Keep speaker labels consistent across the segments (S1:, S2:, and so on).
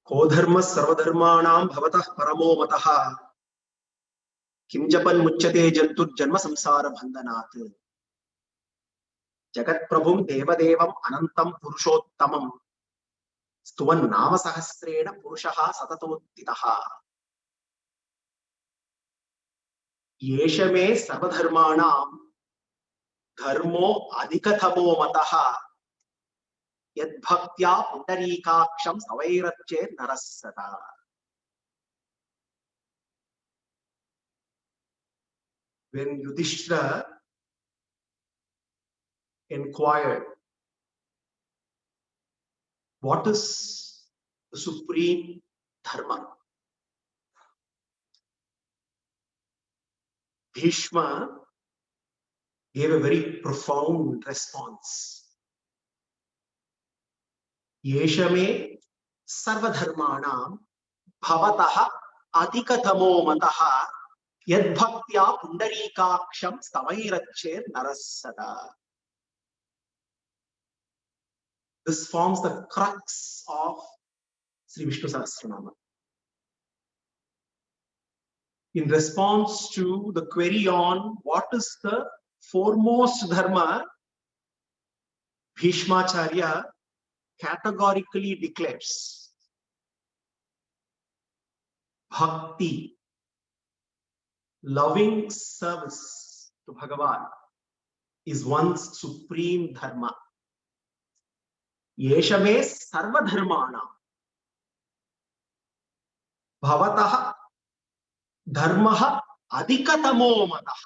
S1: को धर्म सर्वधर्माणां भवतः परमो मतः किं जपन् मुच्यते जन्तुर्जन्म संसार बन्धनात् जगत्प्रभुं देवदेवम् अनन्तं पुरुषोत्तमं स्तुवन् नाम सहस्रेण पुरुषः सततोत्थितः येष मे सर्वधर्माणां धर्मो अधिकतमो मतः यद्भक्त्या पुण्डरीकाक्षं स्तवैरर्चेत् नरः सदा. When Yudhishthira inquired, what is the supreme dharma? Bhishma gave a very profound response. Yeshame sarvadharmanam bhavatah adhikatamo matah yadbhaktya pundarikaksham stavairaccher narasada. This forms the crux of Sri Vishnu Sahasranama. In response to the query on what is the foremost dharma, Bhishmacharya categorically declares bhakti, loving service to Bhagavan, is one's supreme dharma. Yeshame sarva dharmana bhavatah dharmah adhikatamo matah.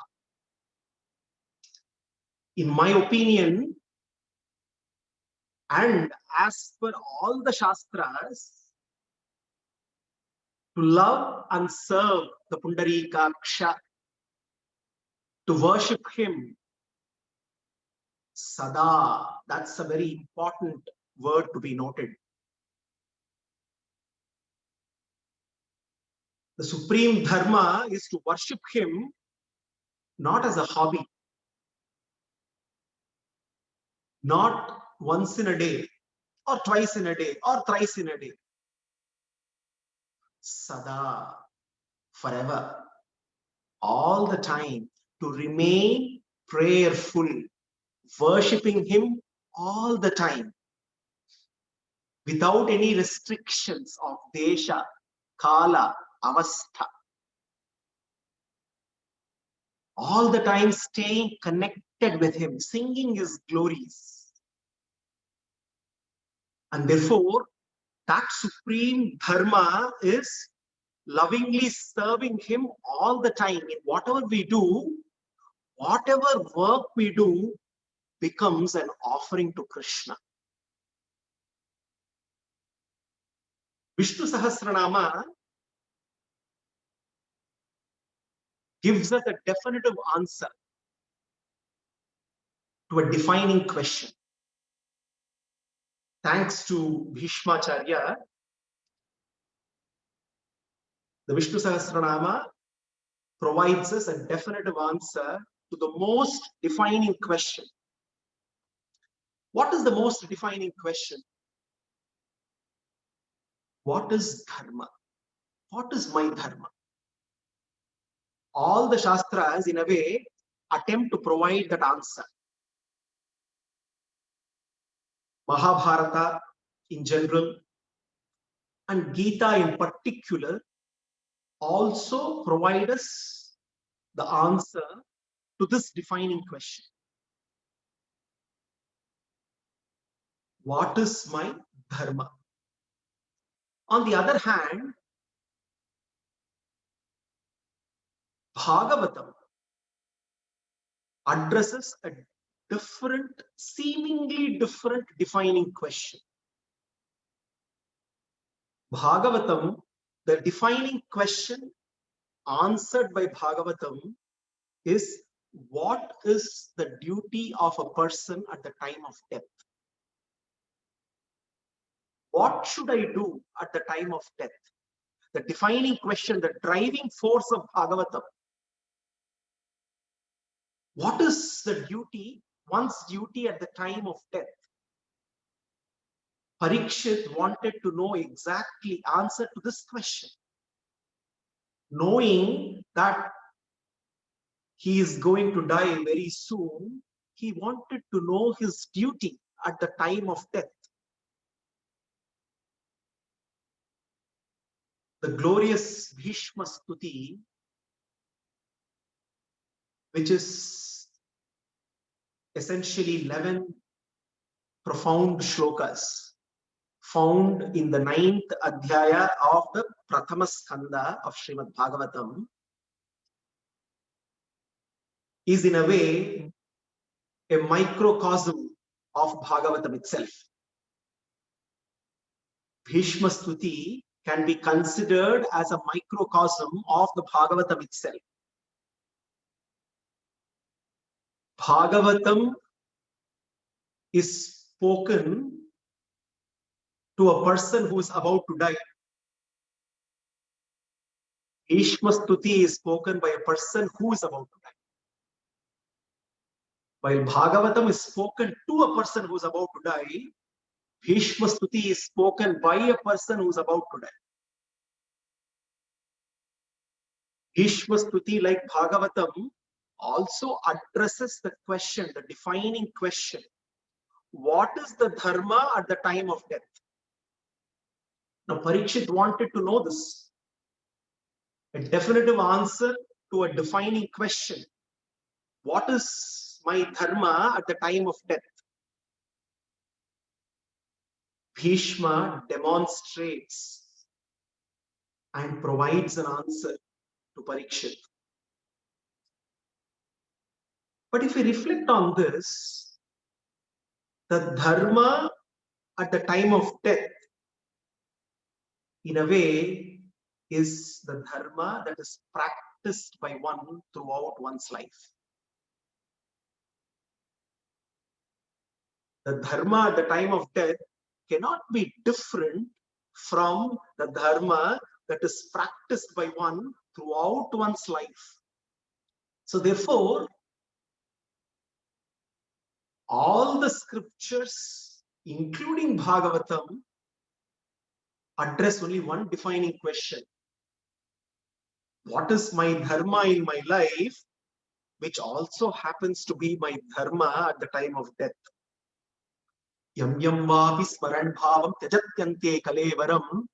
S1: In my opinion, and as per all the Shastras, to love and serve the Pundarikaksha, to worship him, sada, that's a very important word to be noted. The supreme dharma is to worship him not as a hobby, not once in a day, or twice in a day, or thrice in a day. Sada, forever, all the time, to remain prayerful, worshipping him all the time, without any restrictions of desha, kala, avastha. All the time staying connected with him, singing his glories. And therefore, that supreme dharma is lovingly serving him all the time. In whatever we do, whatever work we do becomes an offering to Krishna. Vishnu Sahasranama gives us a definitive answer to a defining question. Thanks to Bhishmacharya, the Vishnu Sahasranama provides us a definitive answer to the most defining question. What is the most defining question? What is dharma? What is my dharma? All the Shastras, in a way, attempt to provide that answer. Mahabharata in general and Gita in particular also provide us the answer to this defining question. What is my dharma? On the other hand, Bhagavatam addresses a different, seemingly different defining question. Bhagavatam, the defining question answered by Bhagavatam is, what is the duty of a person at the time of death? What should I do at the time of death? The defining question, the driving force of Bhagavatam. What is the duty, one's duty at the time of death? Parikshit wanted to know exactly answer to this question. Knowing that he is going to die very soon, he wanted to know his duty at the time of death. The glorious Bhishma Stuti, which is essentially 11 profound shlokas, found in the 9th adhyaya of the Prathama Skanda of Srimad Bhagavatam, is in a way a microcosm of Bhagavatam itself. Bhishma Stuti can be considered as a microcosm of the Bhagavatam itself. Bhagavatam is spoken to a person who is about to die. Bhishma Stuti is spoken by a person who is about to die. While Bhagavatam is spoken to a person who is about to die, Bhishma Stuti is spoken by a person who is about to die. Bhishma Stuti, like Bhagavatam, also addresses the question, the defining question. What is the dharma at the time of death? Now, Parikshit wanted to know this. A definitive answer to a defining question. What is my dharma at the time of death? Bhishma demonstrates and provides an answer to Parikshit. But if we reflect on this, the dharma at the time of death, in a way, is the dharma that is practiced by one throughout one's life. The dharma at the time of death cannot be different from the dharma that is practiced by one throughout one's life. So therefore, all the scriptures, including Bhagavatam, address only one defining question. What is my dharma in my life, which also happens to be my dharma at the time of death? Yam yam vapi smaran bhavam tyajatyante kalevaram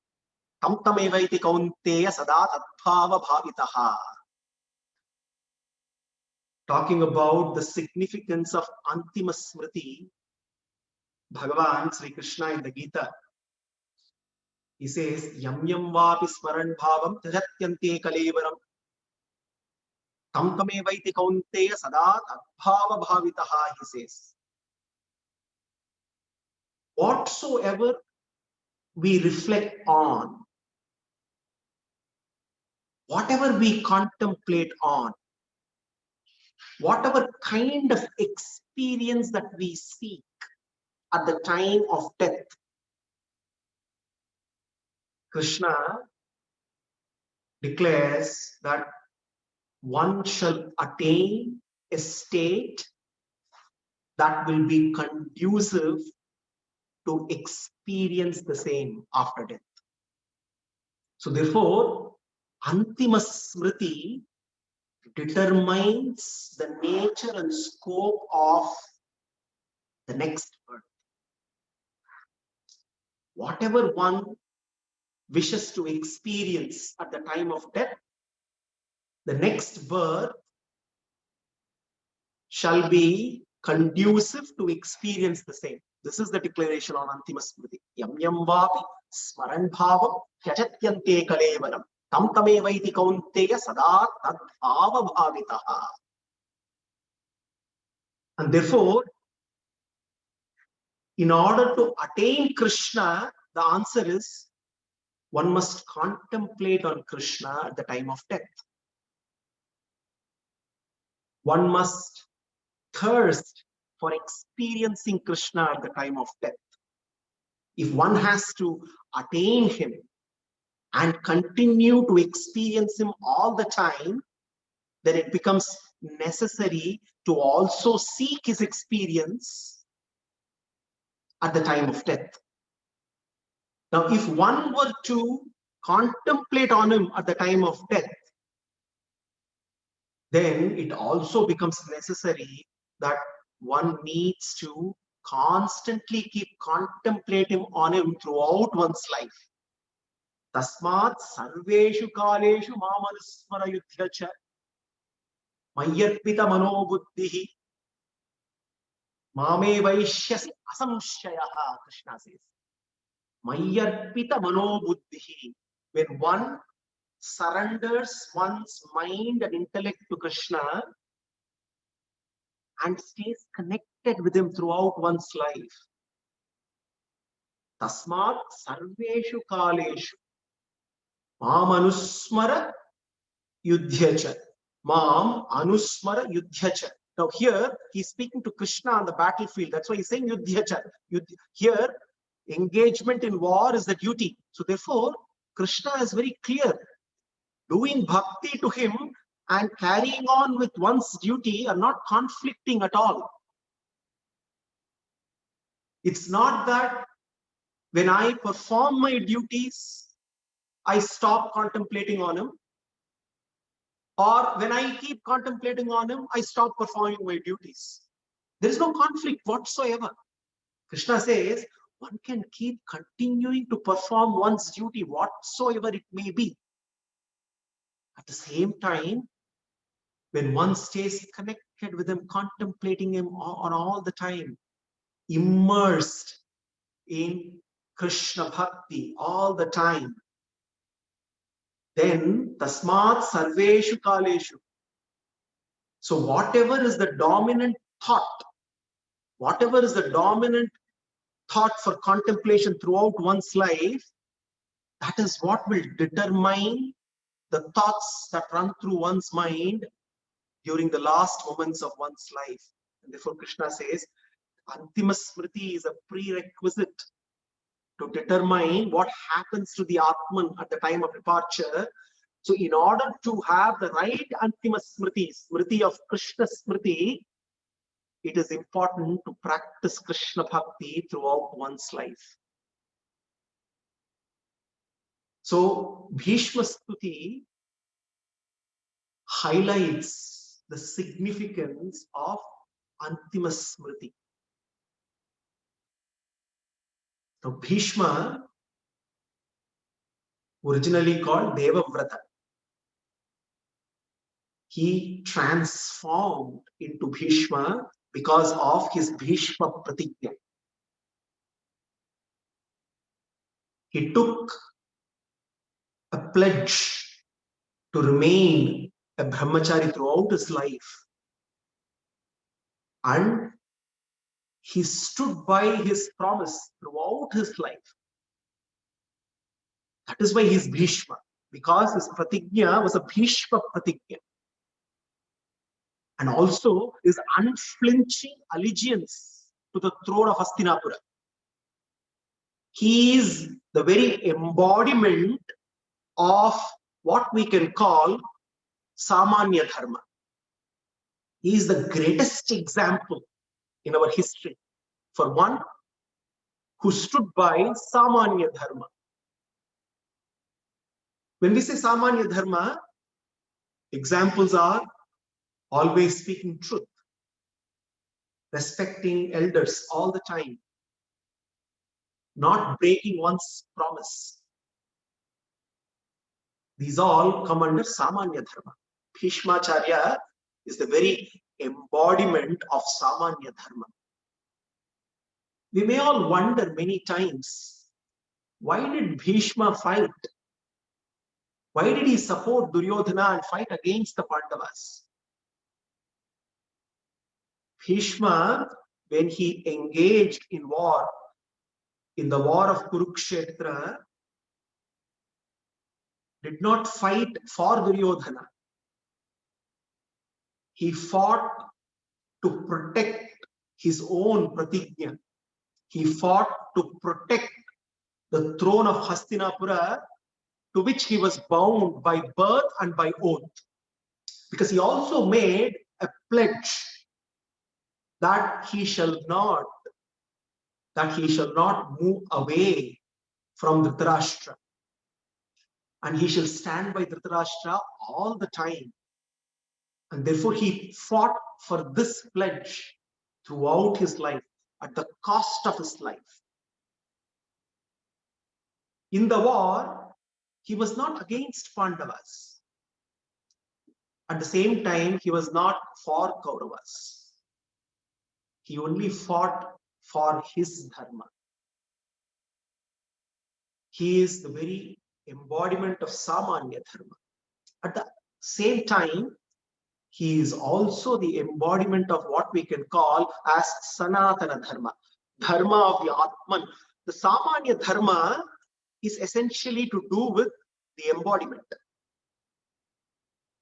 S1: tam tamevaiti kaunteya sada tadbhava bhavitaha. Talking about the significance of Antima Smriti, Bhagavan Sri Krishna in the Gita, he says, Yam yam vapi smaran bhavam tyajatyante kalevaram tam tamevaiti kaunteya sada tadbhava bhavitaha, he says. Whatsoever we reflect on, whatever we contemplate on, whatever kind of experience that we seek at the time of death, Krishna declares that one shall attain a state that will be conducive to experience the same after death. So therefore, Antima Smriti determines the nature and scope of the next birth. Whatever one wishes to experience at the time of death, the next birth shall be conducive to experience the same. This is the declaration on Antima Smriti. Yam yam vapi smaran bhavam tyajatyante kalevaram tam tamevaiti kaunteya sada tadbhava bhavitaha. And therefore, in order to attain Krishna, the answer is one must contemplate on Krishna at the time of death. One must thirst for experiencing Krishna at the time of death. If one has to attain him and continue to experience him all the time, then it becomes necessary to also seek his experience at the time of death. Now, if one were to contemplate on him at the time of death, then it also becomes necessary that one needs to constantly keep contemplating on him throughout one's life. Tasmat sarveshu kaleshu mamanusmara yudhya cha mayyarpita manobuddhihi mame vaishyasi asamshayaha, Krishna says. Mayyarpita manobuddhihi. When one surrenders one's mind and intellect to Krishna and stays connected with him throughout one's life. Tasmat sarveshu kaleshu mam anusmara yudhyacha. Mam anusmara yudhyacha. Now here he's speaking to Krishna on the battlefield. That's why he's saying yudhyacha. Here engagement in war is the duty. So therefore Krishna is very clear. Doing bhakti to him and carrying on with one's duty are not conflicting at all. It's not that when I perform my duties, I stop contemplating on him. Or when I keep contemplating on him, I stop performing my duties. There is no conflict whatsoever. Krishna says, one can keep continuing to perform one's duty whatsoever it may be. At the same time, when one stays connected with him, contemplating him on all the time, immersed in Krishna Bhakti all the time, then tasmat sarveshu kaleshu. So whatever is the dominant thought, whatever is the dominant thought for contemplation throughout one's life, that is what will determine the thoughts that run through one's mind during the last moments of one's life. And therefore Krishna says, Antima Smriti is a prerequisite to determine what happens to the Atman at the time of departure. So in order to have the right Antima Smriti, Smriti of Krishna Smriti, it is important to practice Krishna Bhakti throughout one's life. So Bhishma Stuti highlights the significance of Antima Smriti. So Bhishma, originally called Devavrata, he transformed into Bhishma because of his Bhishma Pratigya. He took a pledge to remain a brahmachari throughout his life. And he stood by his promise throughout his life. That is why he is Bhishma, because his Pratigya was a Bhishma Pratigya. And also his unflinching allegiance to the throne of Hastinapura. He is the very embodiment of what we can call Samanya Dharma. He is the greatest example in our history for one who stood by Samanya Dharma. When we say Samanya Dharma, examples are always speaking truth, respecting elders all the time, not breaking one's promise. These all come under Samanya Dharma. Bhishmacharya is the very embodiment of Samanya Dharma. We may all wonder many times, why did Bhishma fight? Why did he support Duryodhana and fight against the Pandavas? Bhishma, when he engaged in war, in the war of Kurukshetra, did not fight for Duryodhana. He fought to protect his own Pratigya. He fought to protect the throne of Hastinapura, to which he was bound by birth and by oath. Because he also made a pledge that he shall not move away from Dhritarashtra. And he shall stand by Dhritarashtra all the time. And therefore he fought for this pledge throughout his life, at the cost of his life. In the war, he was not against Pandavas. At the same time, he was not for Kauravas. He only fought for his dharma. He is the very embodiment of Samanya Dharma. At the same time, he is also the embodiment of what we can call as Sanatana Dharma, Dharma of the Atman. The Samanya Dharma is essentially to do with the embodiment.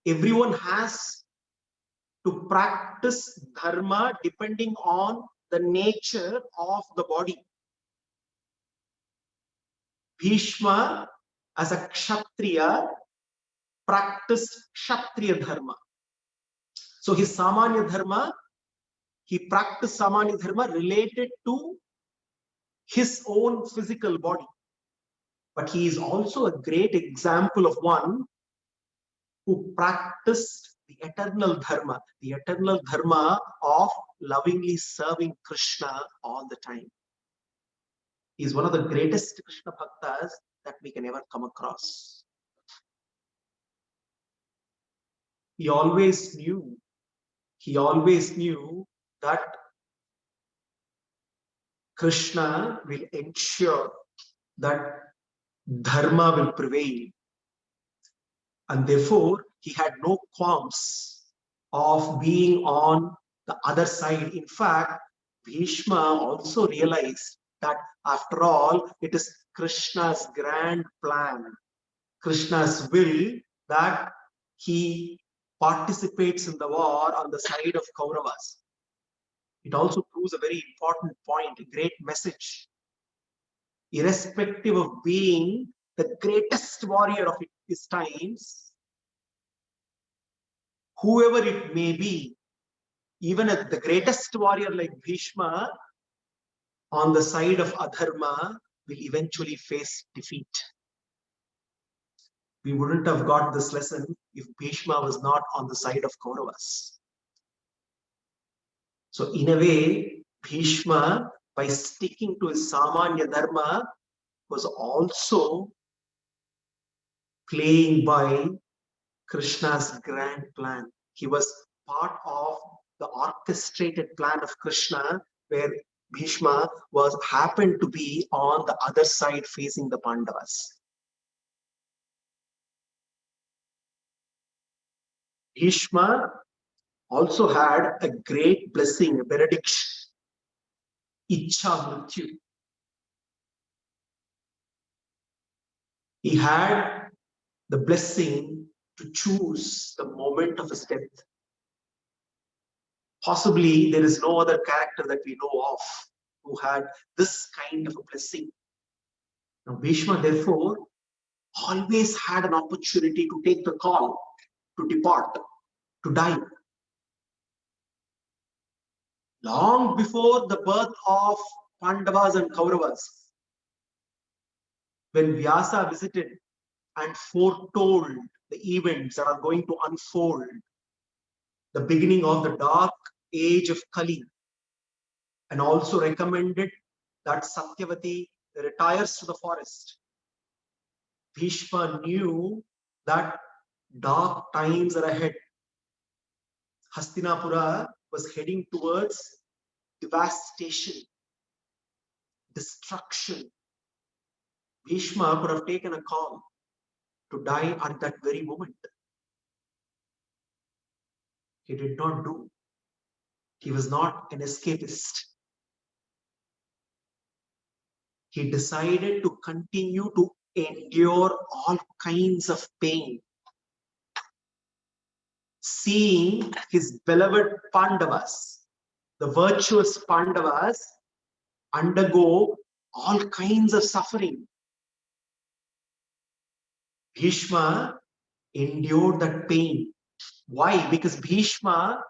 S1: Everyone has to practice dharma depending on the nature of the body. Bhishma, as a Kshatriya, practiced Kshatriya Dharma. So his Samanya Dharma, he practiced Samanya Dharma related to his own physical body. But he is also a great example of one who practiced the eternal dharma of lovingly serving Krishna all the time. He is one of the greatest Krishna bhaktas that we can ever come across. He always knew that Krishna will ensure that dharma will prevail. And therefore, he had no qualms of being on the other side. In fact, Bhishma also realized that after all, it is Krishna's grand plan, Krishna's will, that he participates in the war on the side of Kauravas. It also proves a very important point, a great message. Irrespective of being the greatest warrior of his times, whoever it may be, even the greatest warrior like Bhishma, on the side of adharma, will eventually face defeat. We wouldn't have got this lesson if Bhishma was not on the side of Kauravas. So in a way, Bhishma, by sticking to his Samanya Dharma, was also playing by Krishna's grand plan. He was part of the orchestrated plan of Krishna, where Bhishma happened to be on the other side facing the Pandavas. Bhishma also had a great blessing, a benediction, Ichha Mrityu. He had the blessing to choose the moment of his death. Possibly there is no other character that we know of who had this kind of a blessing. Now, Bhishma, therefore, always had an opportunity to take the call, to depart, to die. Long before the birth of Pandavas and Kauravas, when Vyasa visited and foretold the events that are going to unfold, the beginning of the dark age of Kali, and also recommended that Satyavati retires to the forest, Bhishma knew that dark times are ahead. Hastinapura was heading towards devastation, destruction. Bhishma could have taken a call to die at that very moment. He did not do. He was not an escapist. He decided to continue to endure all kinds of pain, seeing his beloved Pandavas, the virtuous Pandavas, undergo all kinds of suffering. Bhishma endured that pain. Why? Because Bhishma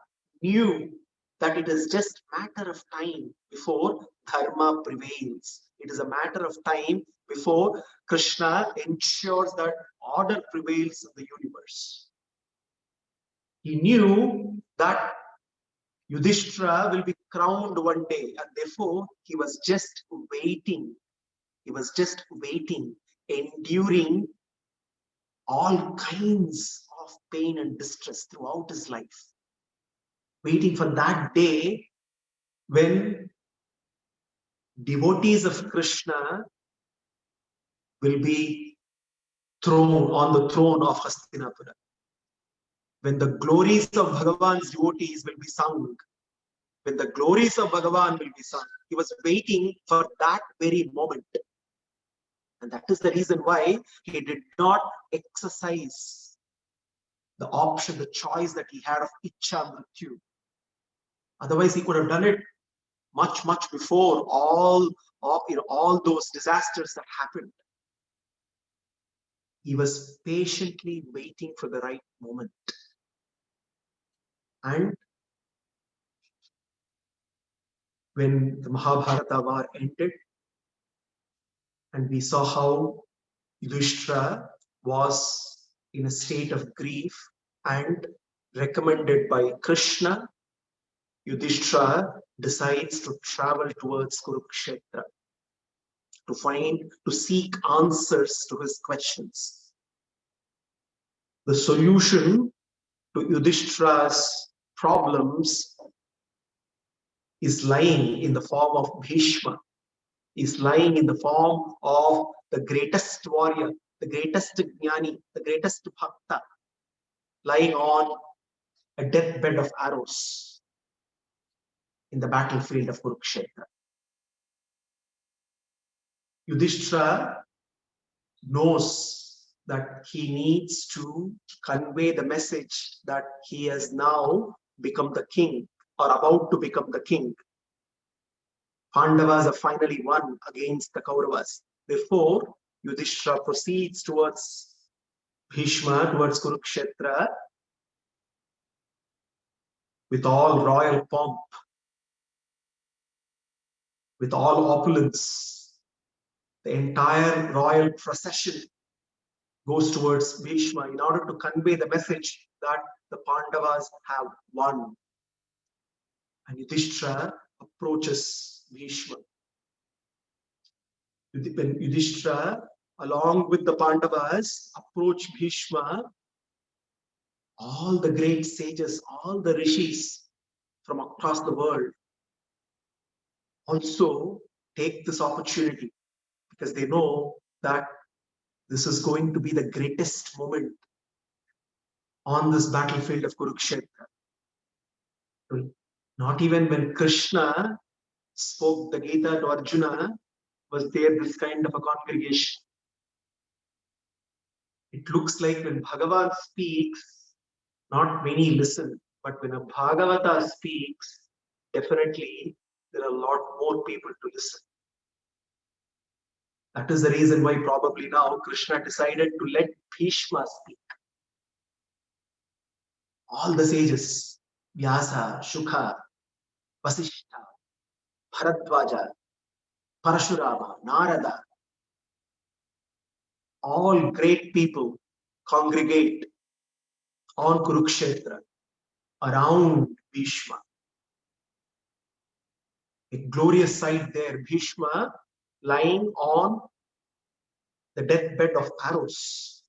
S1: knew that it is just a matter of time before dharma prevails. It is a matter of time before Krishna ensures that order prevails in the universe. He knew that Yudhishthira will be crowned one day, and therefore he was just waiting. He was just waiting, enduring all kinds of pain and distress throughout his life, waiting for that day when devotees of Krishna will be thrown on the throne of Hastinapura, when the glories of Bhagavan's devotees will be sung, when the glories of Bhagavan will be sung. He was waiting for that very moment. And that is the reason why he did not exercise the option, the choice that he had of Ichcha Mrityu. Otherwise, he could have done it much, much before all those disasters that happened. He was patiently waiting for the right moment. And when the Mahabharata war ended, and we saw how Yudhishthira was in a state of grief, and recommended by Krishna, Yudhishthira decides to travel towards Kurukshetra to seek answers to his questions. The solution to Yudhishthira's problems is lying in the form of Bhishma, is lying in the form of the greatest warrior, the greatest jnani, the greatest bhakta, lying on a deathbed of arrows in the battlefield of Kurukshetra. Yudhishthira knows that he needs to convey the message that he has now become the king, or about to become the king. Pandavas have finally won against the Kauravas. Therefore, Yudhishthira proceeds towards Bhishma, towards Kurukshetra, with all royal pomp, with all opulence. The entire royal procession goes towards Bhishma in order to convey the message that the Pandavas have won. And Yudhishthira approaches Bhishma. When Yudhishthira, along with the Pandavas, approach Bhishma, all the great sages, all the rishis from across the world also take this opportunity, because they know that this is going to be the greatest moment on this battlefield of Kurukshetra. Not even when Krishna spoke the Gita to Arjuna was there this kind of a congregation. It looks like when Bhagavan speaks, not many listen, but when a Bhagavata speaks, definitely there are a lot more people to listen. That is the reason why probably now Krishna decided to let Bhishma speak. All the sages, Vyasa, Shukha, Vasishtha, Bharadwaja, Parashurama, Narada, all great people congregate on Kurukshetra around Bhishma. A glorious sight there, Bhishma lying on the deathbed of arrows.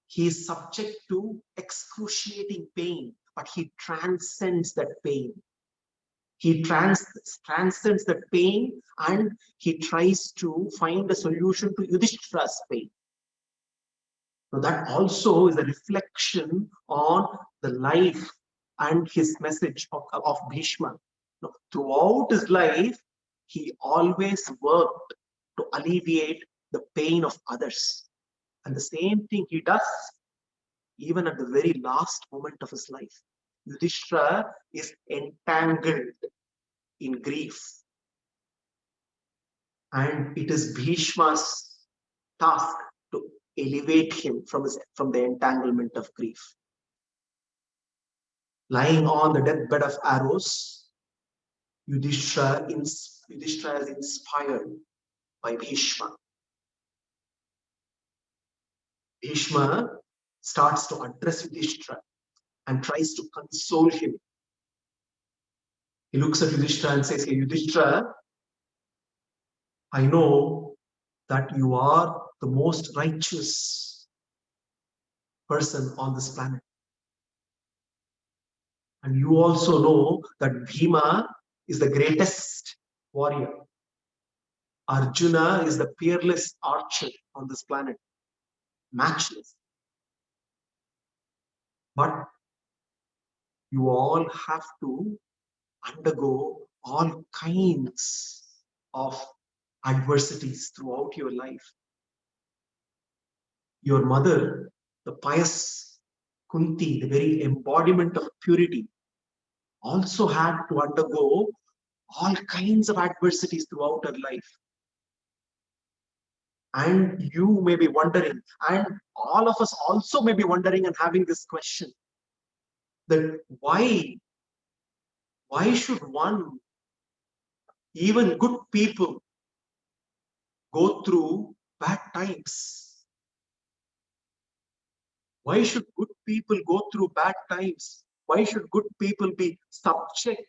S1: He is subject to excruciating pain, but he transcends that pain. He transcends that pain, and he tries to find a solution to Yudhishthira's pain. So that also is a reflection on the life and his message of Bhishma. Now, throughout his life, he always worked to alleviate the pain of others. And the same thing he does even at the very last moment of his life. Yudhishthira is entangled in grief. And it is Bhishma's task to elevate him from the entanglement of grief. Lying on the deathbed of arrows, Yudhishthira is inspired by Bhishma. Bhishma starts to address Yudhishthira and tries to console him. He looks at Yudhishthira and says, "Hey, Yudhishthira, I know that you are the most righteous person on this planet. And you also know that Bhima is the greatest warrior. Arjuna is the peerless archer on this planet, matchless. But you all have to undergo all kinds of adversities throughout your life. Your mother, the pious Kunti, the very embodiment of purity, also had to undergo all kinds of adversities throughout her life. And you may be wondering, and all of us also may be wondering and having this question, that why should one, even good people, go through bad times? Why should good people go through bad times? Why should good people be subject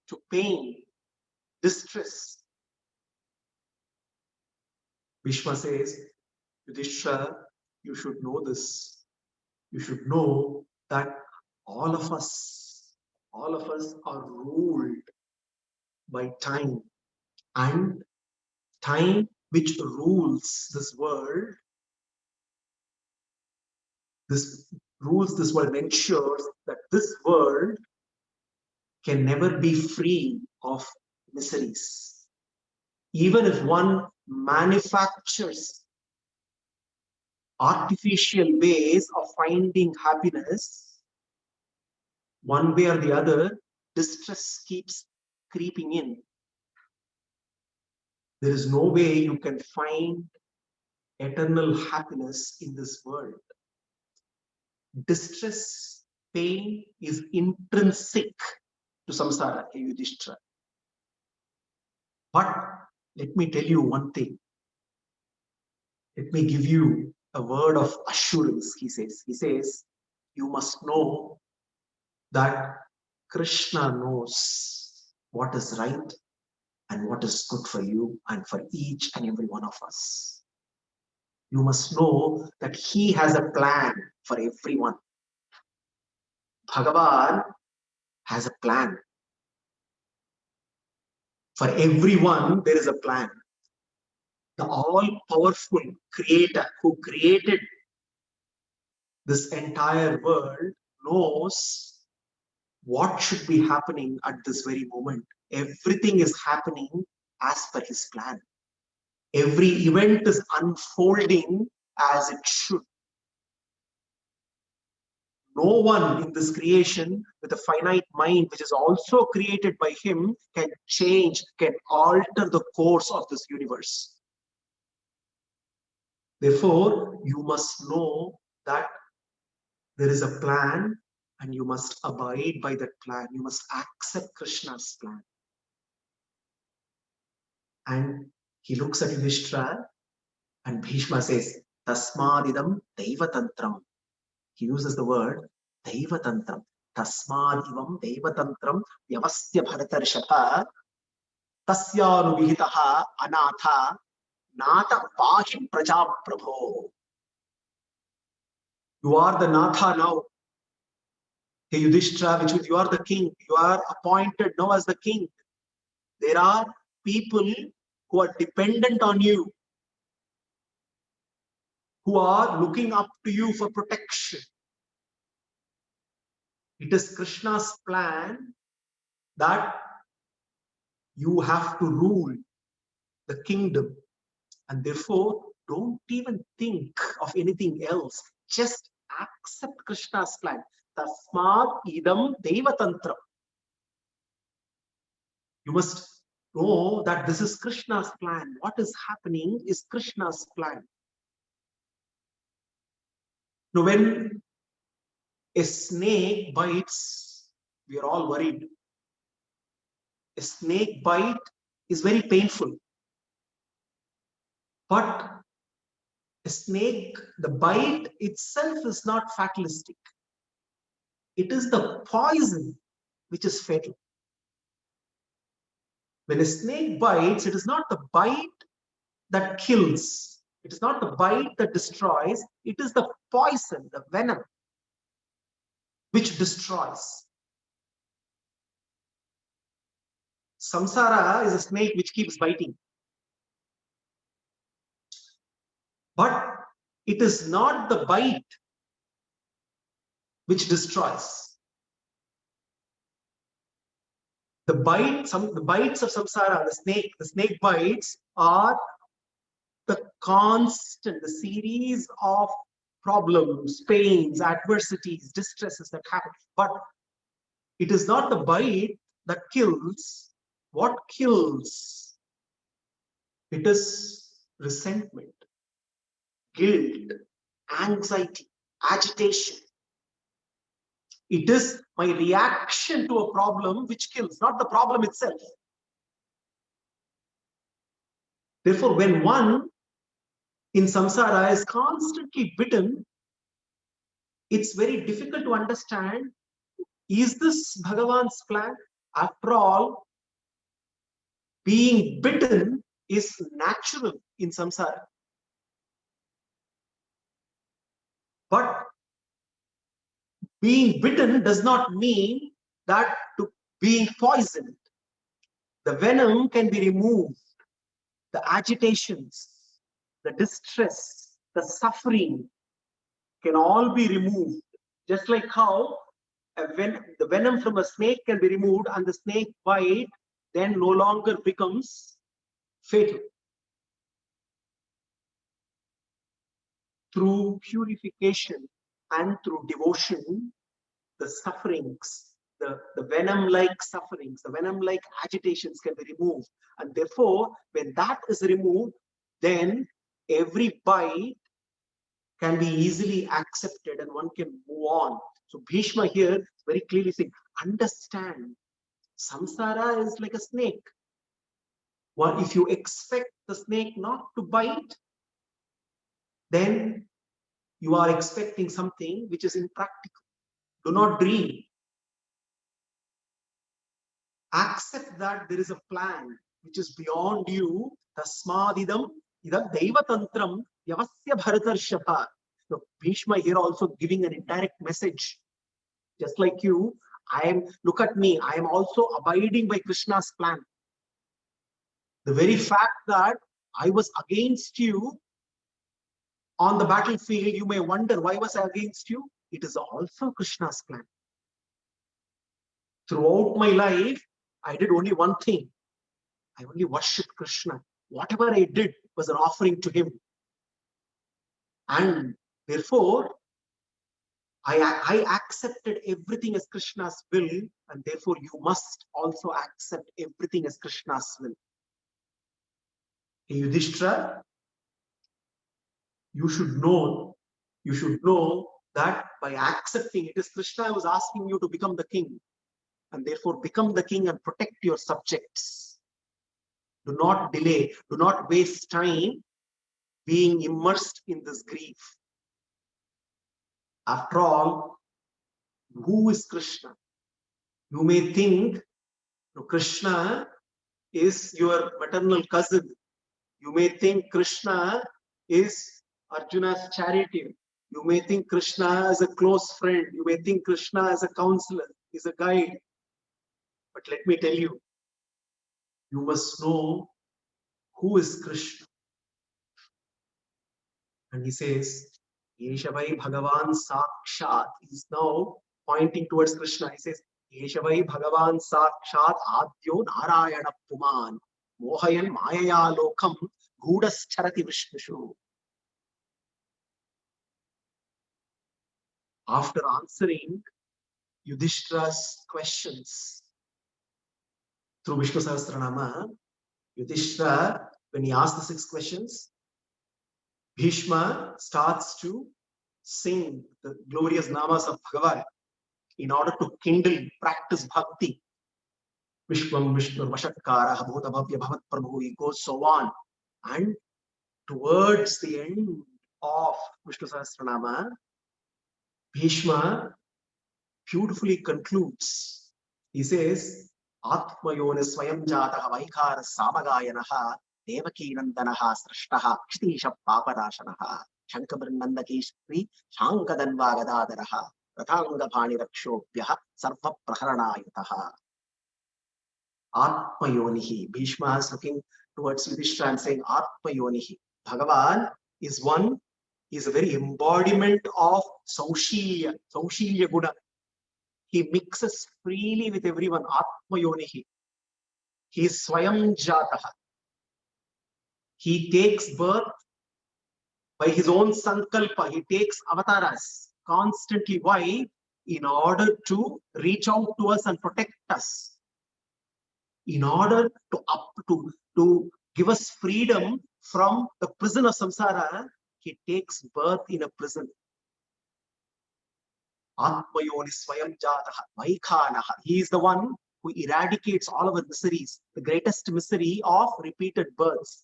S1: to pain, distress? Bhishma says, Yudhishthira, you should know this. You should know that all of us are ruled by time, and time which rules this world, and ensures that this world can never be free of miseries. Even if one manufactures artificial ways of finding happiness, one way or the other, distress keeps creeping in. There is no way you can find eternal happiness in this world. Distress, pain is intrinsic to samsara, Yudhishthira. But let me tell you one thing. Let me give you a word of assurance, he says. He says, you must know that Krishna knows what is right and what is good for you and for each and every one of us. You must know that he has a plan for everyone. Bhagavan has a plan. For everyone, there is a plan. The all-powerful creator who created this entire world knows what should be happening at this very moment. Everything is happening as per his plan. Every event is unfolding as it should. No one in this creation with a finite mind, which is also created by him, can change, can alter the course of this universe. Therefore, you must know that there is a plan and you must abide by that plan. You must accept Krishna's plan. And he looks at Yudhishthira and Bhishma says, Tasmadidam Daivatantram. He uses the word Daivatantram. Tasmadivam Daivatantram Vyavastya Bharatarshapa Tasyarubhitaha Anatha Nata Pahi Praja Prabho. You are the Natha now. Hey Yudhishthira, which means you are the king. You are appointed now as the king. There are people who are dependent on you, who are looking up to you for protection. It is Krishna's plan that you have to rule the kingdom. And therefore, don't even think of anything else. Just accept Krishna's plan. Tasmad idam devatantram. You must know that this is Krishna's plan. What is happening is Krishna's plan. Now, when a snake bites, we are all worried. A snake bite is very painful. But a snake, the bite itself is not fatalistic. It is the poison which is fatal. When a snake bites, it is not the bite that kills. It is not the bite that destroys. It is the poison, the venom, which destroys. Samsara is a snake which keeps biting. But it is not the bite which destroys. The bites of samsara, the snake bites are the constant, the series of problems, pains, adversities, distresses that happen. But it is not the bite that kills. What kills? It is resentment, guilt, anxiety, agitation. It is my reaction to a problem which kills, not the problem itself. Therefore, when one in samsara is constantly bitten, it's very difficult to understand, is this Bhagavan's plan? After all, being bitten is natural in samsara. But being bitten does not mean that to being poisoned. The venom can be removed. The agitations, the distress, the suffering can all be removed. Just like how the venom from a snake can be removed and the snake bite then no longer becomes fatal. Through purification and through devotion, the sufferings, the venom-like sufferings, the venom-like agitations can be removed. And therefore, when that is removed, then every bite can be easily accepted and one can move on. So Bhishma here very clearly saying, understand, samsara is like a snake. Well, if you expect the snake not to bite, then you are expecting something which is impractical. Do not dream. Accept that there is a plan which is beyond you. Tasmadidam idam daivatantram yavasya bharatarshava. So Bhishma here also giving an indirect message. Just like you, look at me, I am also abiding by Krishna's plan. The very fact that I was against you on the battlefield, you may wonder, why was I against you? It is also Krishna's plan. Throughout my life, I did only one thing. I only worshipped Krishna. Whatever I did was an offering to him. And therefore, I accepted everything as Krishna's will, and therefore you must also accept everything as Krishna's will. Hey, Yudhishthira, you should know that by accepting, it is Krishna who is asking you to become the king, and therefore become the king and protect your subjects. Do not delay, do not waste time being immersed in this grief. After all, who is Krishna? You may think Krishna is your maternal cousin. You may think Krishna is Arjuna's charioteer. You may think Krishna is a close friend. You may think Krishna is a counselor, is a guide. But let me tell you, you must know who is Krishna. And he says, Yeshavai Bhagavan Sakshat. He is now pointing towards Krishna. He says, Yeshavai Bhagavan Sakshat Adyo Narayana Puman Mohayan Mayaya Lokam Gudas Charati Vishnushu. After answering Yudhishthira's questions through Vishnu Sahasranama, Yudhishthira, when he asked the 6 questions, Bhishma starts to sing the glorious namas of Bhagavan in order to kindle, practice bhakti. Vishwam Vishnu Vashatkara Bhuta Bhavya Bhavat Prabhu, he goes so on. And towards the end of Vishnu Sahasranama, Bhishma beautifully concludes. He says, Atmayona Swayam Jataha Vaikara Samagayanaha Devaki Nandanaha Srashtaha Kshitisha Paparashanaha Shankabrannandaki Shri Shankadanva Gadadaraha Rathanga Bhani Rakshobhyaha Sarva Praharanayutaha. Atmayonihi. Bhishma is looking towards Yudhishthira and saying, Atmayonihi. Bhagavan is one, is a very embodiment of Saushilya Guna. He mixes freely with everyone. Atmayonihi. He is Swayam Jataha. He takes birth by his own sankalpa. He takes avatars constantly. Why? In order to reach out to us and protect us. In order to give us freedom from the prison of samsara, he takes birth in a prison. Atmayoni Swayam Jataha Vaikhanaha. He is the one who eradicates all our miseries, the greatest misery of repeated births.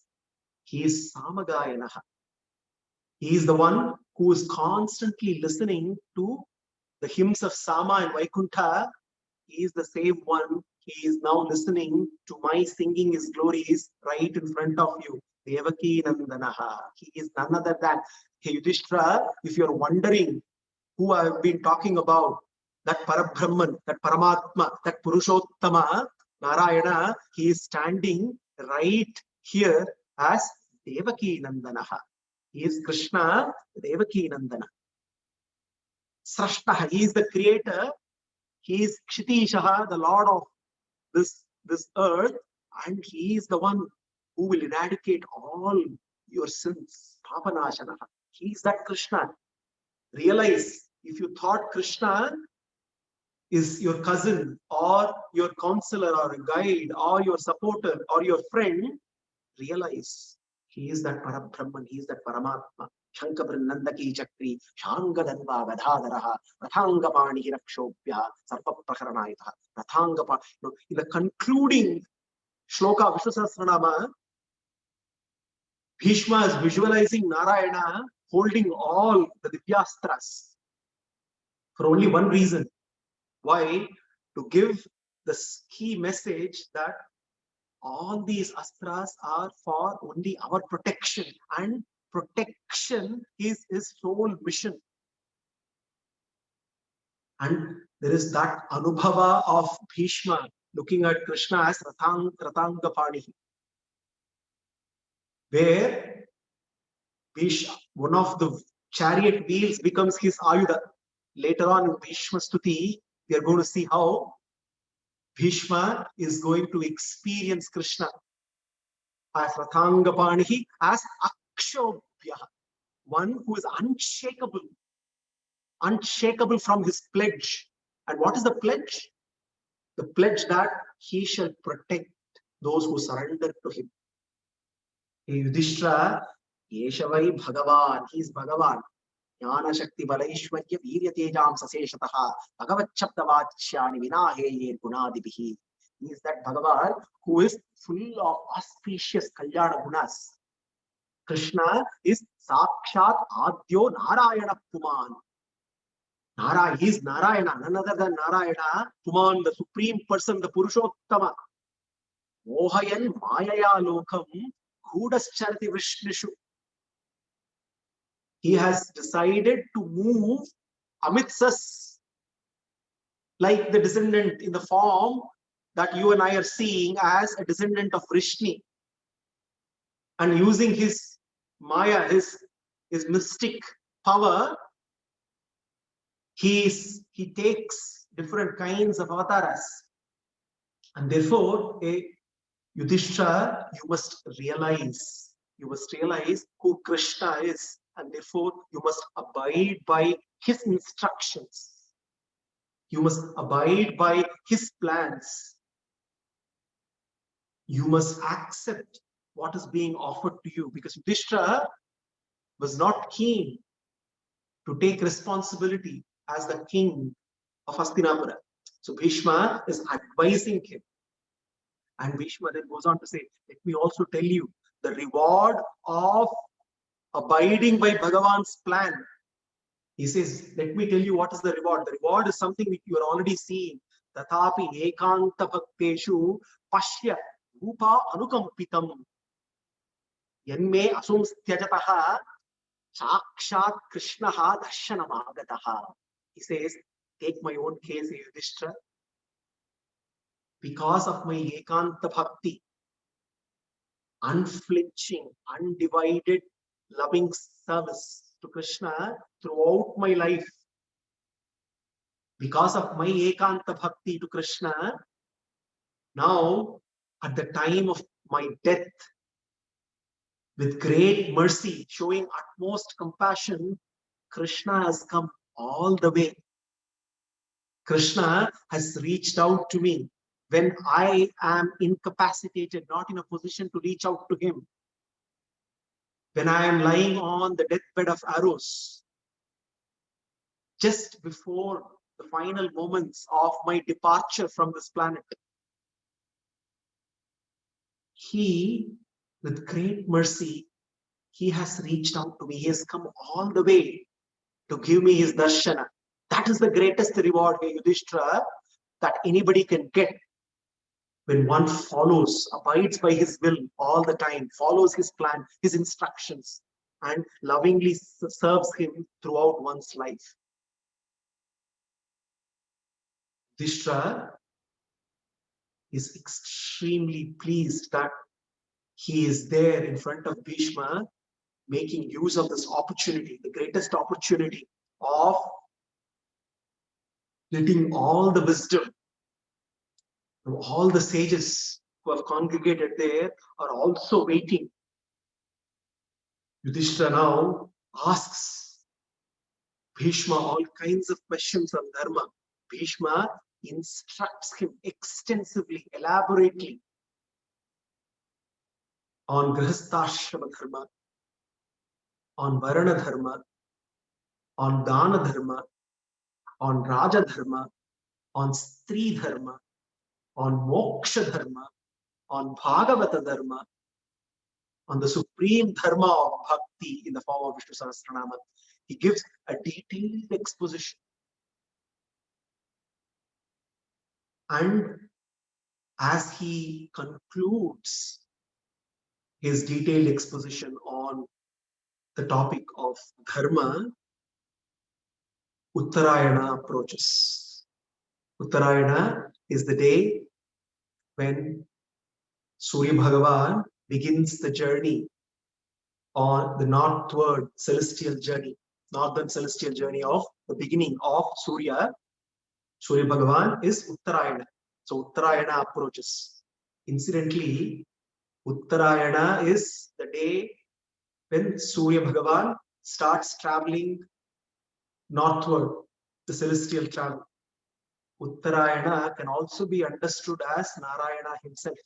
S1: He is Samagayanaha. He is the one who is constantly listening to the hymns of Sama and Vaikuntha. He is the same one. He is now listening to my singing his glories right in front of you. Devaki Nandanaha. He is none other than Yudhishthira. If you're wondering who I have been talking about, that Parabrahman, that Paramatma, that Purushottama, Narayana, he is standing right here as Devaki Nandanaha. He is Krishna, Devaki Nandana. Srashtaha, he is the creator. He is Kshitishaha, the Lord of this earth, and he is the one who will eradicate all your sins. Papanashanaha. He is that Krishna. Realize, if you thought Krishna is your cousin or your counselor or a guide or your supporter or your friend, realize he is that Parabrahman, he is that Paramatma. Shankabrannandaki Chakri, Shangadanva Gadadaraha, Rathangapani Rakshobhya, Sarva Praharanayataha. Rathangapa. In the concluding shloka Vishnu Sahasranama, Bhishma is visualizing Narayana holding all the Divyastras for only one reason. Why? To give this key message that all these astras are for only our protection, and protection is his sole mission. And there is that anubhava of Bhishma looking at Krishna as Rathangapani, where one of the chariot wheels becomes his ayuda. Later on in Bhishma Stuti, we are going to see how Bhishma is going to experience Krishna as Rathangapani, as Akshobhya, one who is unshakable from his pledge. And what is the pledge? The pledge that he shall protect those who surrender to him. Yudhishthira, Yeshavai Bhagavan, he is Bhagavan. Jnana Shakti Balaishwarya Virya Tejam Saseshataha Bhagavat Shabdavachyani Vinaheye Gunadibihi. He is that Bhagavan who is full of auspicious Kalyana Gunas. Krishna is Sakshat Adyo Narayana Puman. He is Narayana, none other than Narayana, Puman, the supreme person, the Purushottama. Mohayan Mayaya Lokam Gudascharati Vrishnishu. He has decided to move amidst us like the descendant in the form that you and I are seeing as a descendant of Vrishni. And using his Maya, his mystic power, he takes different kinds of avatars. And therefore, Yudhishthira, you must realize who Krishna is. And therefore, you must abide by his instructions. You must abide by his plans. You must accept what is being offered to you, because Yudhishthira was not keen to take responsibility as the king of Hastinapura. So Bhishma is advising him. And Bhishma then goes on to say, let me also tell you, the reward of abiding by Bhagavan's plan. He says, let me tell you what is the reward. The reward is something which you are already seeing. Tathapi ekanta bhakteshu pashya rupa anukampitam yanme asumstyajataha sakshat krishnaha darshanamagataha. He says, take my own case, Yudhishthira. Because of my ekanta bhakti, unflinching, undivided, loving service to Krishna throughout my life, because of my ekanta bhakti to Krishna, now at the time of my death, with great mercy, showing utmost compassion, Krishna has come all the way. Krishna has reached out to me when I am incapacitated, not in a position to reach out to him. When I am lying on the deathbed of Eros, just before the final moments of my departure from this planet, he, with great mercy, he has reached out to me. He has come all the way to give me his darshana. That is the greatest reward, Yudhishthira, that anybody can get when one follows, abides by his will all the time, follows his plan, his instructions, and lovingly serves him throughout one's life. Yudhishthira is extremely pleased that he is there in front of Bhishma, making use of this opportunity, the greatest opportunity of letting all the wisdom, all the sages who have congregated there are also waiting. Yudhishthira now asks Bhishma all kinds of questions on dharma. Bhishma instructs him extensively, elaborately on grihasthrama dharma, on varana dharma, on dana dharma, on raja dharma, on stri dharma, on moksha dharma, on bhagavata dharma, on the supreme dharma of bhakti in the form of Vishnu Sahasranama. He gives a detailed exposition. And as he concludes his detailed exposition on the topic of dharma, Uttarayana approaches. Uttarayana is the day when Surya Bhagavan begins the journey on the northern celestial journey of the beginning of Surya. Surya Bhagavan is Uttarayana. So Uttarayana approaches. Incidentally, Uttarayana is the day when Surya Bhagavan starts traveling northward, the celestial travel. Uttarayana can also be understood as Narayana himself.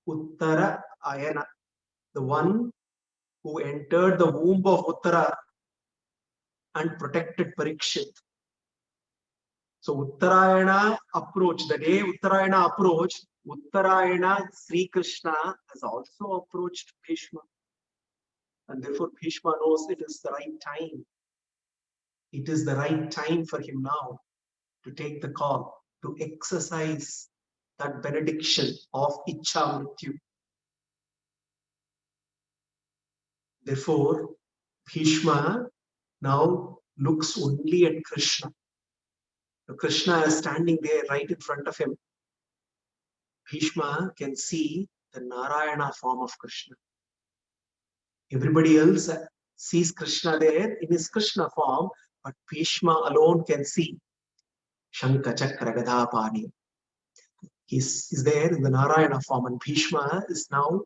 S1: Uttara Ayana, the one who entered the womb of Uttara and protected Parikshit. So Uttarayana approach, the day Uttarayana approached, Uttarayana Sri Krishna has also approached Bhishma. And therefore Bhishma knows it is the right time. It is the right time for him now to take the call, to exercise that benediction of Ichha Mrityu. Therefore, Bhishma now looks only at Krishna. Now, Krishna is standing there right in front of him. Bhishma can see the Narayana form of Krishna. Everybody else sees Krishna there in his Krishna form, but Bhishma alone can see Shankha Chakra Gada Pani. He's there in the Narayana form, and Bhishma is now,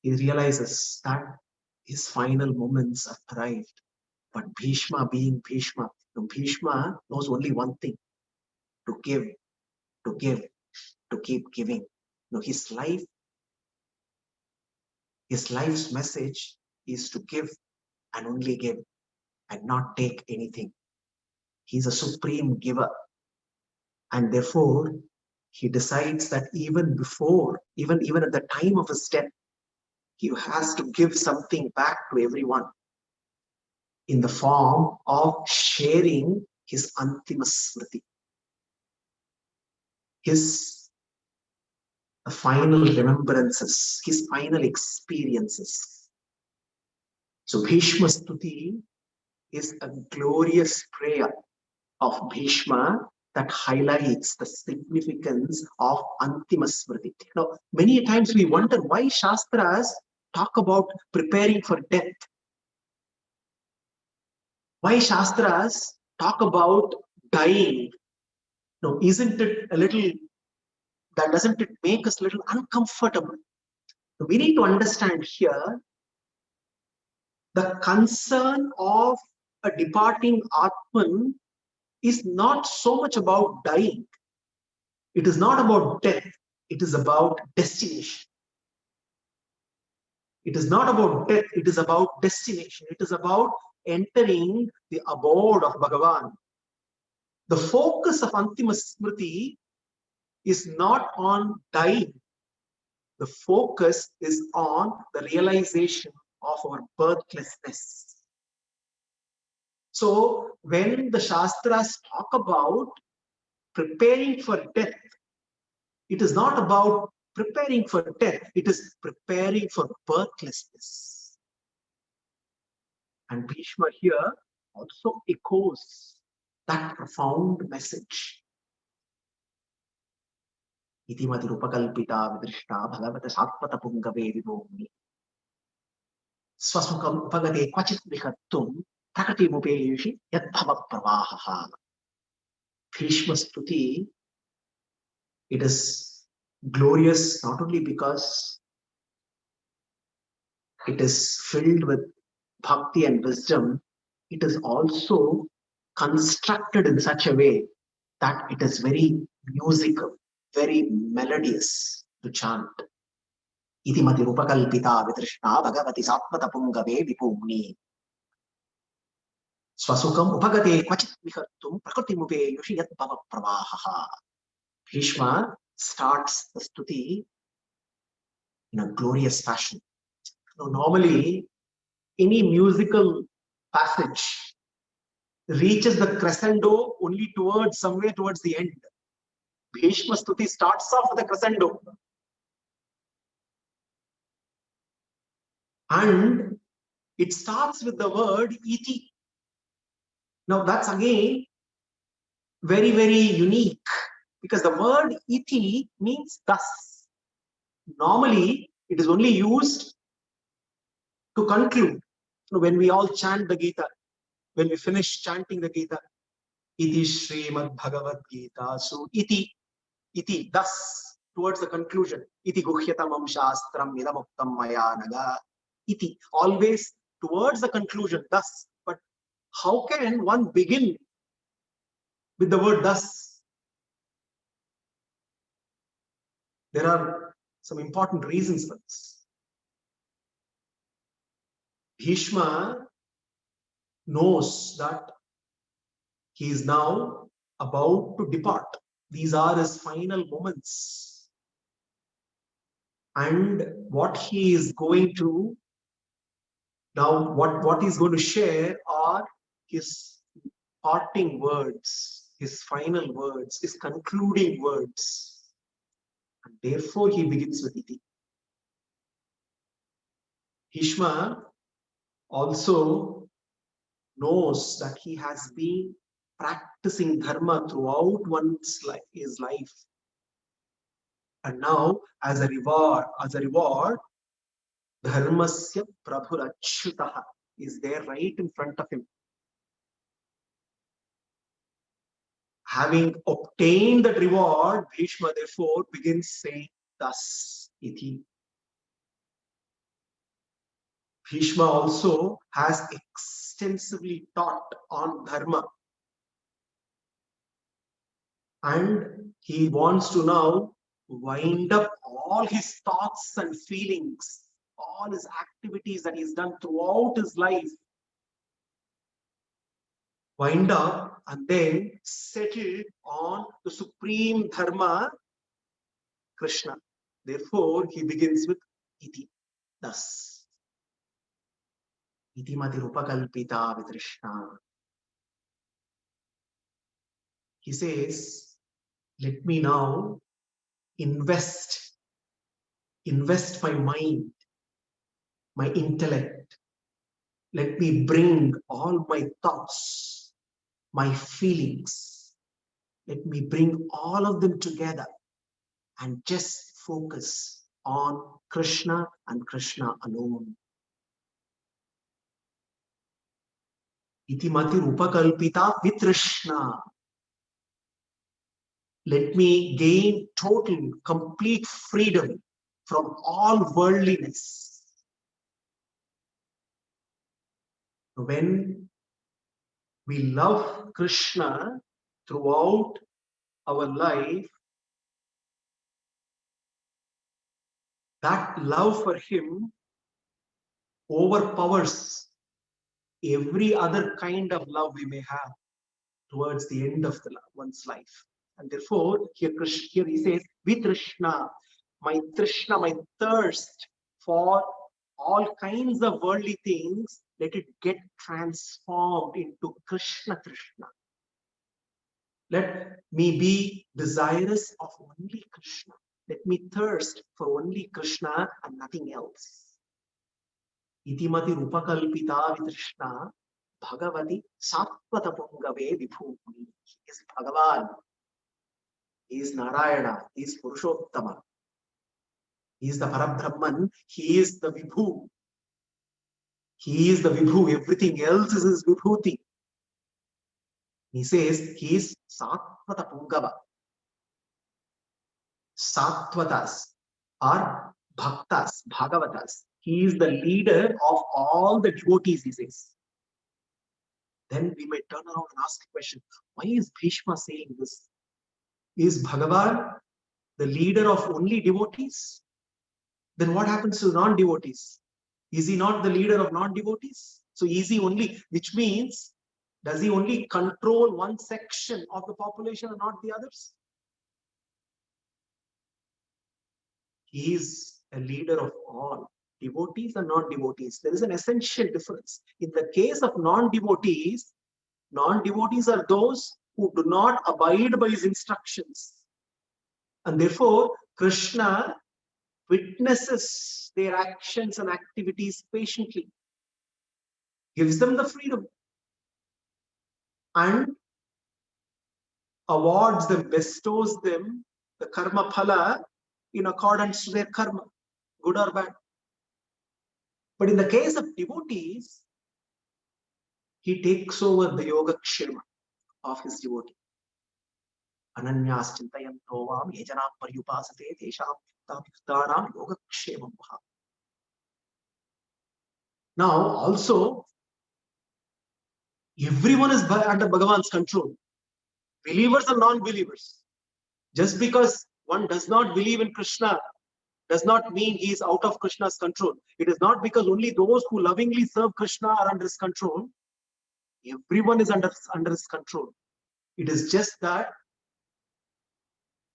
S1: he realizes that his final moments have arrived. But Bhishma being Bhishma, Bhishma knows only one thing: to give, to give, to keep giving. His life's message is to give and only give and not take anything. He's a supreme giver. And therefore, he decides that even before, even at the time of his death, he has to give something back to everyone in the form of sharing his Antima Smriti, his final remembrances, his final experiences. So Bhishma Stuti is a glorious prayer of Bhishma that highlights the significance of Antima Smriti. Now, many times we wonder why Shastras talk about preparing for death. Why Shastras talk about dying? Now, isn't it a little, that doesn't it make us a little uncomfortable? We need to understand here the concern of a departing Atman is not so much about dying. It is not about death. It is about destination. It is not about death. It is about destination. It is about entering the abode of Bhagavan. The focus of Antima Smriti is not on dying. The focus is on the realization of our birthlessness. So when the Shastras talk about preparing for death, it is not about preparing for death, it is preparing for birthlessness. And Bhishma here also echoes that profound message. Itimati rupakalpita vidrishta bhagavata satpata pungave vibhumi swasukam upagate kvachit vihattum prakati mupeyeshi yad bhava pravahaha. Bhishma Stuti, it is glorious not only because it is filled with bhakti and wisdom, it is also constructed in such a way that it is very musical, very melodious to chant. Itimati rupakalpita vidrishna bhagavati satmata pungave vipumni swasukam upagate kvachit vihattum prakatimupe yushi yat bhava pravahaha. Bhishma starts the stuti in a glorious fashion. Now, normally, any musical passage reaches the crescendo only towards somewhere towards the end. Bhishma Stuti starts off with a crescendo. And it starts with the word iti. Now that's again very, very unique because the word iti means thus. Normally, it is only used to conclude. When we all chant the Gita, when we finish chanting the Gita, iti Srimad Bhagavad Gita, so iti, thus, towards the conclusion, iti guhyatamam shastram idamuktam maya naga, iti, always towards the conclusion, thus. But how can one begin with the word thus? There are some important reasons for this. Bhishma knows that he is now about to depart. These are his final moments. And what he is going to, now what he's going to share are his parting words, his final words, his concluding words. And therefore he begins with iti. Bhishma also knows that he has been practicing dharma throughout his life. And now, as a reward, dharmasya prabhurachyutaha is there right in front of him. Having obtained that reward, Bhishma therefore begins saying thus iti. Bhishma also has extensively taught on dharma. And he wants to now wind up all his thoughts and feelings, all his activities that he's done throughout his life, wind up and then settle on the supreme dharma, Krishna. Therefore, he begins with iti. Thus, itimati rupakalpita vitrishna. He says, let me now invest my mind, my intellect. Let me bring all my thoughts, my feelings. Let me bring all of them together and just focus on Krishna and Krishna alone. Itimati rupakalpita vitrishna. Let me gain total, complete freedom from all worldliness. When we love Krishna throughout our life, that love for him overpowers every other kind of love we may have towards the end of one's life. And therefore, here he says, Vitrishna, my Trishna, my thirst for all kinds of worldly things, let it get transformed into Krishna Trishna. Let me be desirous of only Krishna. Let me thirst for only Krishna and nothing else. Itimati rupakalpita vitrishna bhagavati sattvata pungave vibhumi. He is Bhagavan. He is Narayana. He is Purushottama. He is the Parabrahman. He is the Vibhu. He is the Vibhu. Everything else is his Vibhuti. He says he is Sattvata Pungava. Sattvatas are Bhaktas, Bhagavatas. He is the leader of all the devotees, he says. Then we may turn around and ask a question, why is Bhishma saying this? Is Bhagavan the leader of only devotees? Then what happens to non-devotees? Is he not the leader of non-devotees? So is he only, which means, does he only control one section of the population and not the others? He is a leader of all, devotees and non-devotees. There is an essential difference. In the case of non-devotees are those who do not abide by his instructions. And therefore, Krishna witnesses their actions and activities patiently, gives them the freedom, and awards them, bestows them the karma phala in accordance to their karma, good or bad. But in the case of devotees, he takes over the yoga kshema of his devotee. Ananyas chintayanto vam yejanam paryupasate tesham tapyutanam yoga kshemam bha. Now also, everyone is under Bhagavan's control. Believers and non-believers. Just because one does not believe in Krishna does not mean he is out of Krishna's control. It is not because only those who lovingly serve Krishna are under his control. Everyone is under his control. It is just that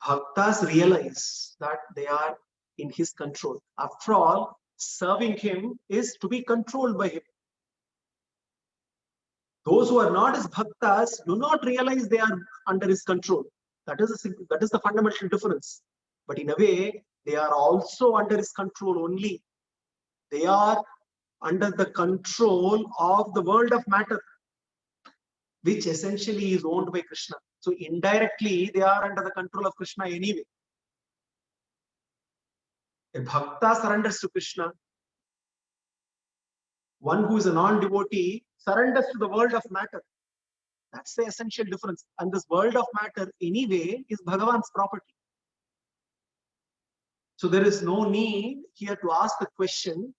S1: bhaktas realize that they are in his control. After all, serving him is to be controlled by him. Those who are not his bhaktas do not realize they are under his control. That is the fundamental difference. But in a way, they are also under his control only. They are under the control of the world of matter, which essentially is owned by Krishna. So indirectly, they are under the control of Krishna anyway. A bhakta surrenders to Krishna. One who is a non-devotee surrenders to the world of matter. That's the essential difference. And this world of matter anyway is Bhagavan's property. So there is no need here to ask the question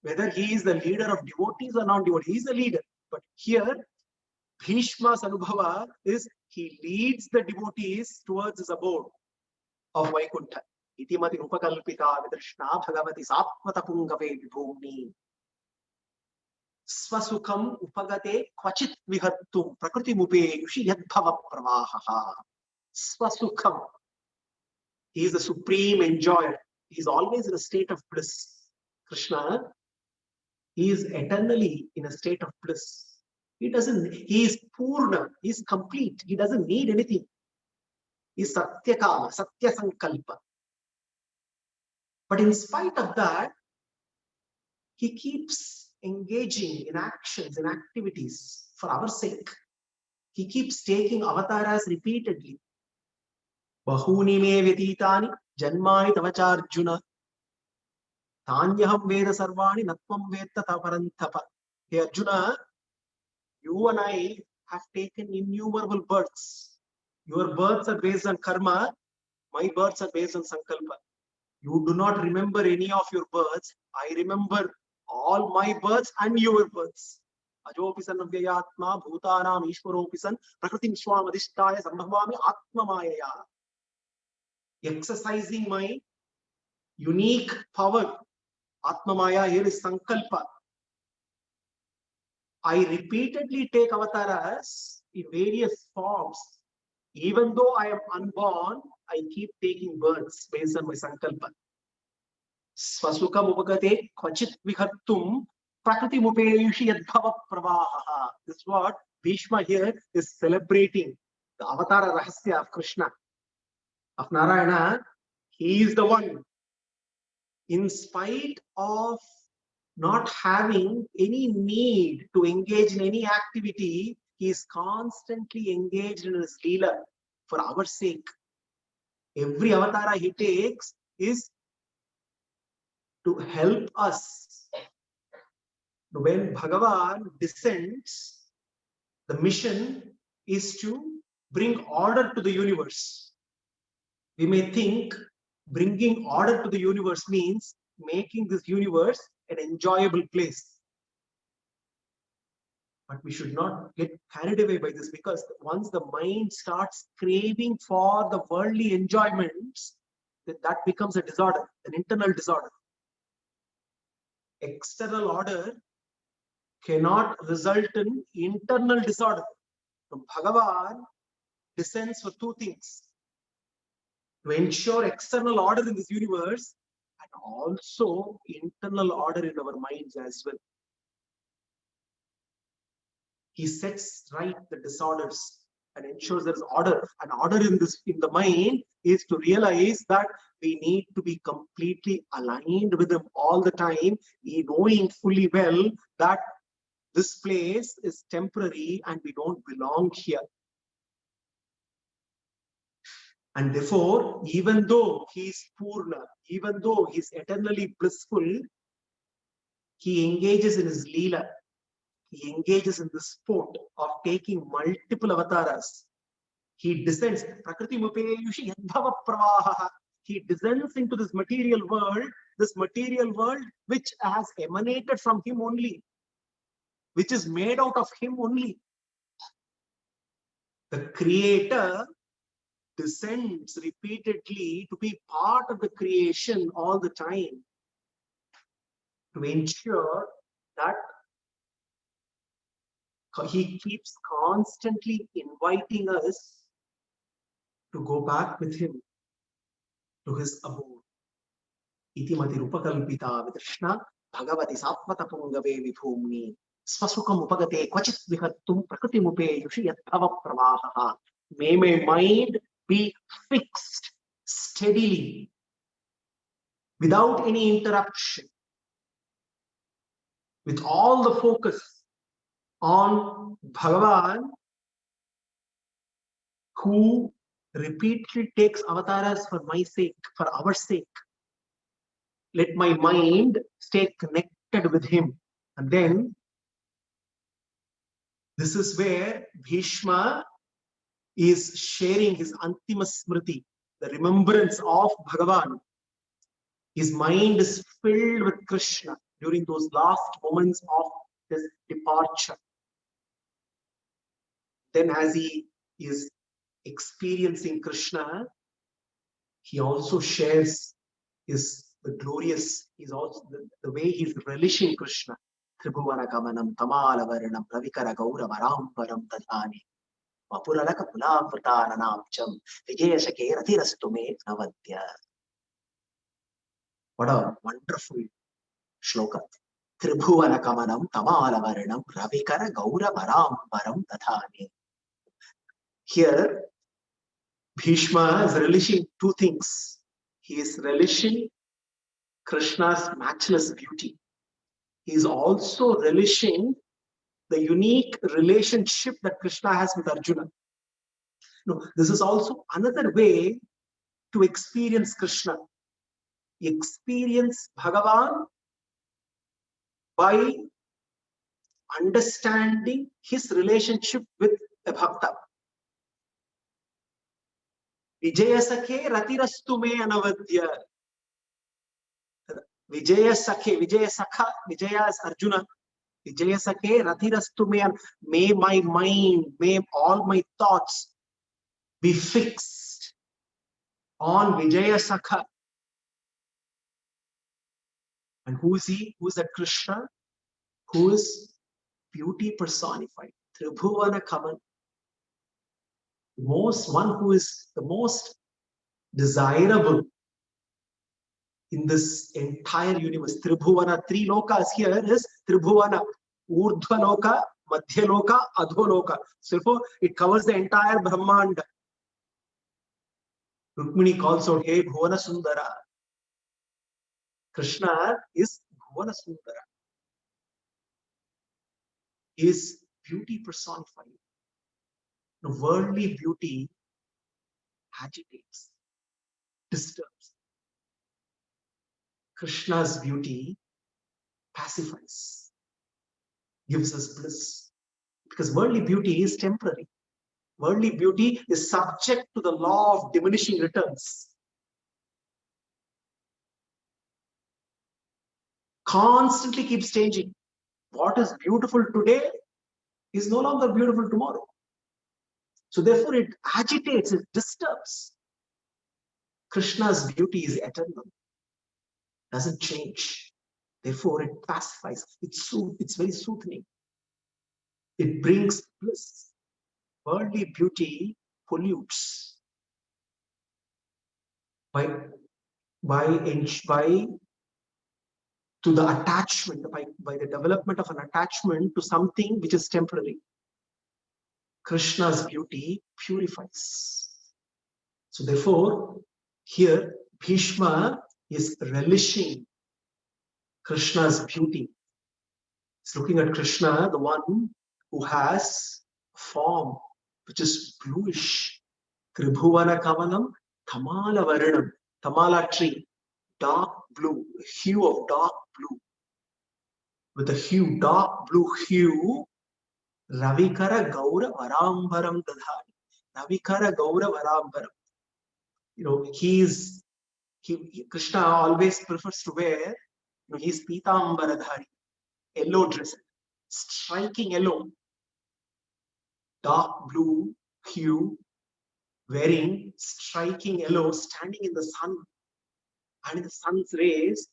S1: whether he is the leader of devotees or non-devotees. He is the leader. But here, Bhishma's anubhava is he leads the devotees towards his abode of Vaikuntha. Itimati rupakalpita vidrishna bhagavati sattvata pungave vibhumi. Swasukham upagate kvachit vihattum prakriti mupe yushi yadbhava pravahaha. Swasukham. He is the supreme enjoyer. He is always in a state of bliss. Krishna, he is eternally in a state of bliss. He is Purna, he is complete, he doesn't need anything. He is Satyakama, Satya Sankalpa. But in spite of that, he keeps engaging in actions, in activities for our sake. He keeps taking avatars repeatedly. Bahuni me vyatitani janmani tavacharjuna tanyaham veda sarvani natvam vetta taparantapa. Hey Arjuna, you and I have taken innumerable births. Your births are based on karma, my births are based on sankalpa. You do not remember any of your births. I remember all my births and your births. Ajopisan avyayatma bhutanam ishwaropisan prakritim swam adhishtaya sambhavami atmamayaya. Exercising my unique power, atmamaya here is sankalpa. I repeatedly take avatars in various forms. Even though I am unborn, I keep taking births based on my sankalpa. Swasukam upagate kvachit vihattum prakriti mupeyushi yadbhava pravaha. This is what Bhishma here is celebrating. The avatara rahasya of Krishna, of Narayana. He is the one, in spite of not having any need to engage in any activity, he is constantly engaged in his leela for our sake. Every avatara he takes is to help us. When Bhagavan descends, the mission is to bring order to the universe. We may think bringing order to the universe means making this universe an enjoyable place. But we should not get carried away by this, because once the mind starts craving for the worldly enjoyments, that becomes a disorder, an internal disorder. External order cannot result in internal disorder. So Bhagavan descends for two things: to ensure external order in this universe and also internal order in our minds as well. He sets right the disorders and ensures there is order. And order in the mind is to realize that we need to be completely aligned with him all the time, knowing fully well that this place is temporary and we don't belong here. And therefore, even though he is Purna, even though he is eternally blissful, he engages in his Leela. He engages in the sport of taking multiple avatars. He descends. Prakriti mupeyushi yadbhava pravaha. He descends into this material world which has emanated from him only, which is made out of him only. The creator descends repeatedly to be part of the creation all the time, to ensure that he keeps constantly inviting us to go back with him to his abode. Itimati rupakalpita vidrishna bhagavati satmata pungave vibhumni swasukam upagate kvachit vihattum prakriti mupeyushi yadbhava pravaha. May my mind be fixed steadily without any interruption, with all the focus on Bhagavan, who repeatedly takes avatars for my sake, for our sake. Let my mind stay connected with him. And then this is where Bhishma is sharing his Antima Smriti, the remembrance of Bhagavan. His mind is filled with Krishna during those last moments of his departure. Then as he is experiencing Krishna, he also shares the way he's relishing Krishna. Tribhuvana Kamanam Kamala-varanam Ravikara Gauravarambaram Tadhani Mapuralaka Pulavratananamcham Vijayasake Rathirastume Navadya. What a wonderful shloka. Tribhuvana kamanam tamalavarnam ravikara gauravarambaram tathane. Here, Bhishma is relishing two things. He is relishing Krishna's matchless beauty. He is also relishing the unique relationship that Krishna has with Arjuna. No, this is also another way to experience Krishna. Experience Bhagavan by understanding his relationship with a bhakta. Vijaya Sakhe Ratirastu me anavadya. Vijaya Sakhe, Vijaya Sakha, Vijaya is Arjuna. Vijaya Sakhe Ratirastu me, may my mind, may all my thoughts be fixed on Vijaya Sakha. And who is he? Who is that Krishna? Who is beauty personified? Tribhuvana Kaman. One who is the most desirable in this entire universe. Tribhuvana, three lokas here is Tribhuvana. Urdhva loka, Madhya loka, Adho loka. So therefore, it covers the entire Brahmanda. Rukmini calls out, hey Bhuvana Sundara. Krishna is Bhuvana Sundara. He is beauty personified. The worldly beauty agitates, disturbs. Krishna's beauty pacifies, gives us bliss. Because worldly beauty is temporary. Worldly beauty is subject to the law of diminishing returns. Constantly keeps changing. What is beautiful today is no longer beautiful tomorrow. So therefore it agitates, it disturbs. Krishna's beauty is eternal, doesn't change. Therefore it pacifies, it's very soothing. It brings bliss. Worldly beauty pollutes by to the attachment, by the development of an attachment to something which is temporary. Krishna's beauty purifies. So therefore, here Bhishma is relishing Krishna's beauty. He's looking at Krishna, the one who has form which is bluish. Tribhuvana Kamalam, Tamala Varanam, Tamala tree, dark blue, hue of dark blue. With a hue, dark blue hue, Ravikara Gaura Varambaram Dadhani. Ravikara Gaura Varambaram. You know, Krishna always prefers to wear, he's Pitambaradhari, yellow dress, striking yellow, dark blue hue, wearing striking yellow, standing in the sun, and in the sun's rays,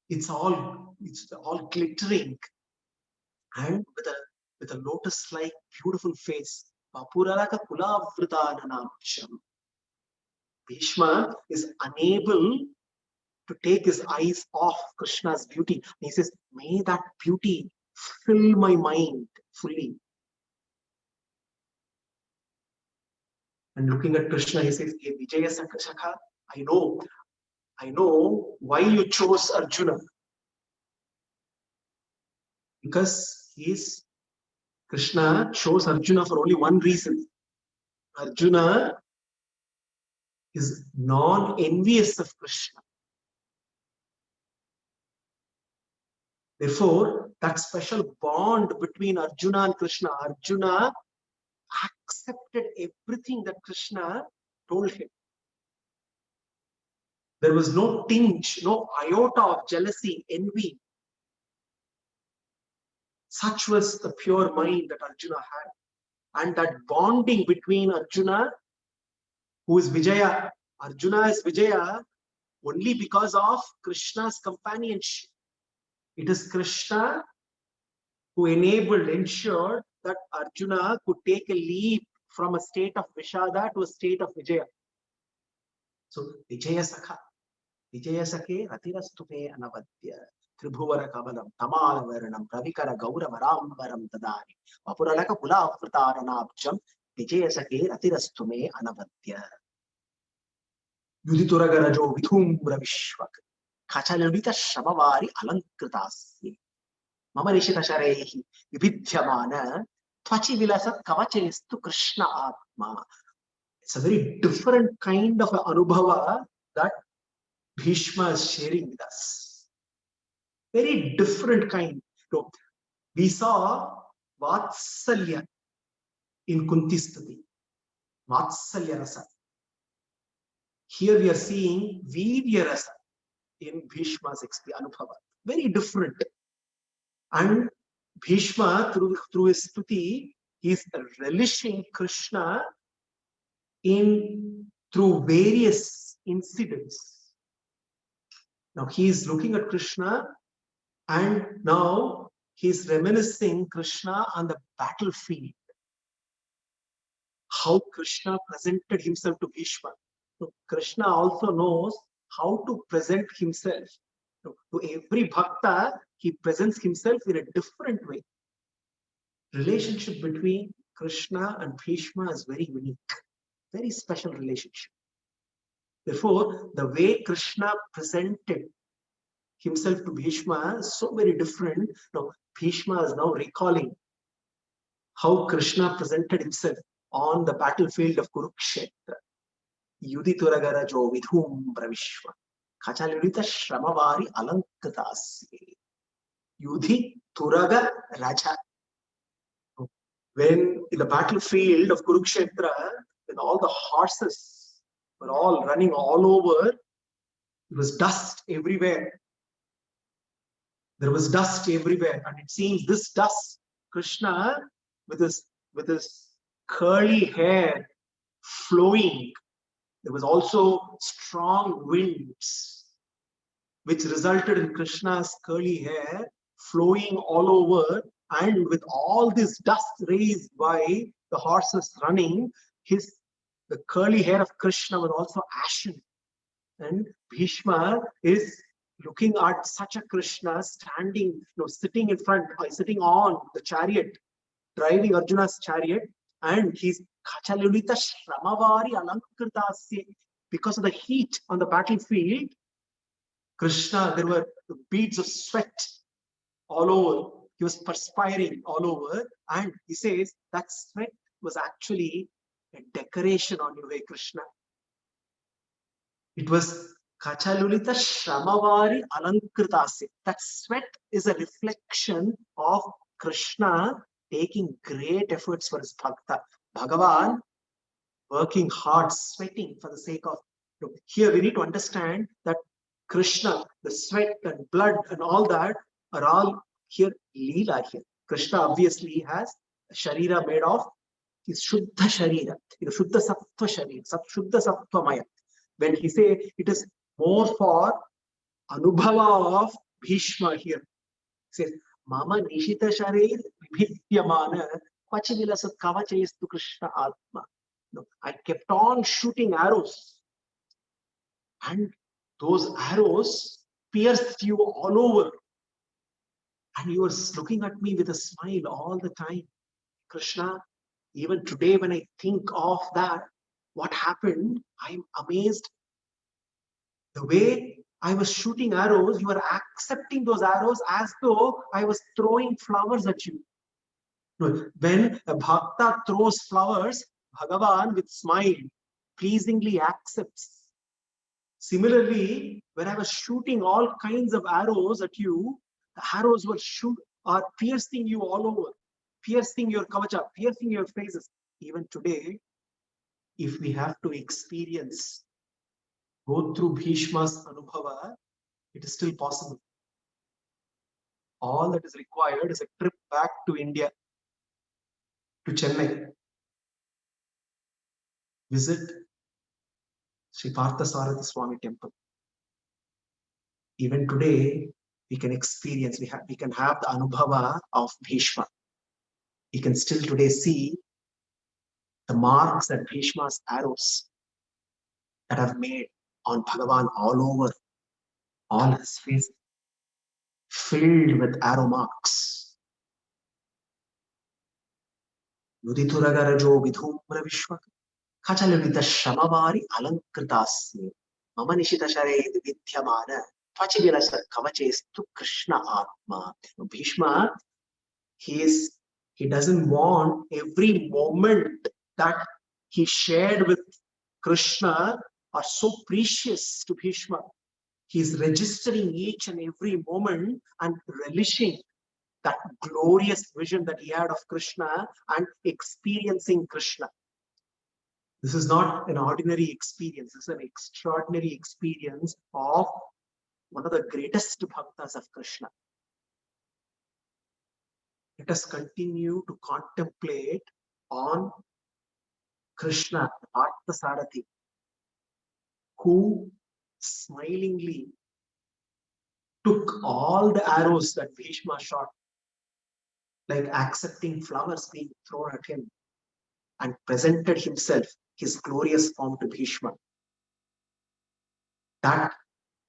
S1: it's all glittering, and with a lotus-like beautiful face. Bhishma is unable to take his eyes off Krishna's beauty. He says, may that beauty fill my mind fully. And looking at Krishna, he says, hey, Vijaya Sakha, I know why you chose Arjuna. Because Krishna chose Arjuna for only one reason. Arjuna is non-envious of Krishna. Therefore, that special bond between Arjuna and Krishna, Arjuna accepted everything that Krishna told him. There was no tinge, no iota of jealousy, envy. Such was the pure mind that Arjuna had. And that bonding between Arjuna, who is Vijaya, Arjuna is Vijaya only because of Krishna's companionship. It is Krishna who ensured that Arjuna could take a leap from a state of Vishada to a state of Vijaya. So, Vijaya Sakha. Vijayasake ratirastume anavadya. Tribhuvara kavalam tamal varanam ravikara gauravarambaram tadani. Vapuralaka pulavritaranabjam Vijayasake ratirastume anavadya. Yudituragarajo vidhumbra vishwak. Kachaludita shamavari alankritasya. Mama Rishita Sharehi Vibhidhyamana Tvachi Vilasat Kavachestu Krishna Atma. It's a very different kind of anubhava that Bhishma is sharing with us. Very different kind. So, we saw Vatsalya in Kunti Stuti. Vatsalya Rasa. Here we are seeing Virya Rasa in Bhishma's anubhava. Very different. And Bhishma, through his stuti, he is relishing Krishna through various incidents. Now he is looking at Krishna, and now he is reminiscing Krishna on the battlefield. How Krishna presented himself to Bhishma. So Krishna also knows how to present himself. To every bhakta, he presents himself in a different way. Relationship between Krishna and Bhishma is very unique, very special relationship. Therefore, the way Krishna presented himself to Bhishma is so very different. Now, Bhishma is now recalling how Krishna presented himself on the battlefield of Kurukshetra. Yudituragarajo vidhumbra vishwa. Kachaludita shamavari alankritasya. Yudhi Turaga Raja. When in the battlefield of Kurukshetra, when all the horses were all running all over, there was dust everywhere. There was dust everywhere, and it seems this dust, Krishna, with his curly hair flowing, there was also strong winds, which resulted in Krishna's curly hair flowing all over, and with all this dust raised by the horses running, the curly hair of Krishna was also ashen. And Bhishma is looking at such a Krishna standing, sitting in front, sitting on the chariot, driving Arjuna's chariot, and he's Kachalulita Shamavari Alankritasya. Because of the heat on the battlefield, Krishna, there were beads of sweat all over. He was perspiring all over, and he says that sweat was actually a decoration on you, hey Krishna. It was Kachalulita Shamavari Alankritasya. That sweat is a reflection of Krishna taking great efforts for his bhakta. Bhagavan working hard, sweating for the sake of. Here we need to understand that Krishna, the sweat and blood and all that are all here Leela here. Krishna obviously has a Sharira made of his Shuddha Sharira, Shuddha Sattva Sharira, Shuddha Sattva Maya. When he say it is more for Anubhava of Bhishma here. He says, Mama Nishita Sharir Vibhidyamana Kwachivilasat Kavachayestu Krishna Atma. No, I kept on shooting arrows, and those arrows pierced you all over. And you were looking at me with a smile all the time. Krishna, even today when I think of that, what happened, I'm amazed. The way I was shooting arrows, you were accepting those arrows as though I was throwing flowers at you. When a bhakta throws flowers, Bhagavan with smile pleasingly accepts. Similarly, when I was shooting all kinds of arrows at you, the arrows are piercing you all over, piercing your kavacha, piercing your faces. Even today, if we have to go through Bhishma's Anubhava, it is still possible. All that is required is a trip back to India, to Chennai. Visit Sri Parthasarathy Swami temple. Even today, we can experience, we can have the Anubhava of Bhishma. We can still today see the marks that Bhishma's arrows that have made on Bhagavan all over all his face filled with arrow marks. Nudituragarajo vidhumra vishwa kachalunita shamavari alankritasmi mama nishita shared vidyamana tvachivilasa kavachestu Krishna Atma. Bhishma, he doesn't want every moment that he shared with Krishna are so precious to Bhishma. He's registering each and every moment and relishing that glorious vision that he had of Krishna and experiencing Krishna. This is not an ordinary experience. This is an extraordinary experience of one of the greatest bhaktas of Krishna. Let us continue to contemplate on Krishna, Parthasarathi, who smilingly took all the arrows that Bhishma shot, like accepting flowers being thrown at him, and presented himself, his glorious form, to Bhishma. That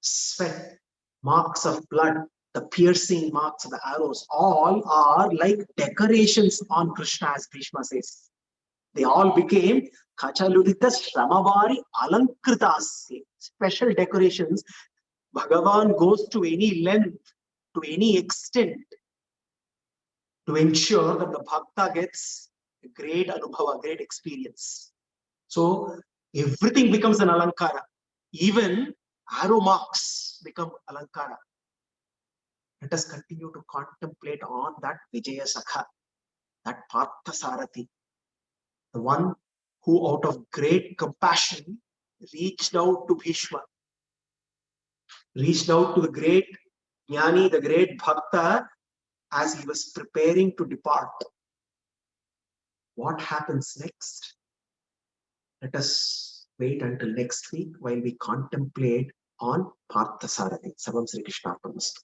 S1: sweat, marks of blood, the piercing marks of the arrows, all are like decorations on Krishna, as Bhishma says. They all became Kachaludita Shamavari Alankritasya, special decorations. Bhagavan goes to any length, to any extent, to ensure that the bhakta gets a great anubhava, great experience. So everything becomes an alankara. Even arrow marks become alankara. Let us continue to contemplate on that Vijaya Sakha, that Parthasarathi, the one who out of great compassion reached out to Bhishma, reached out to the great Jnani, the great Bhakta, as he was preparing to depart. What happens next? Let us wait until next week while we contemplate on Parthasarathi. Sarvam Sri Krishna Arpanastu.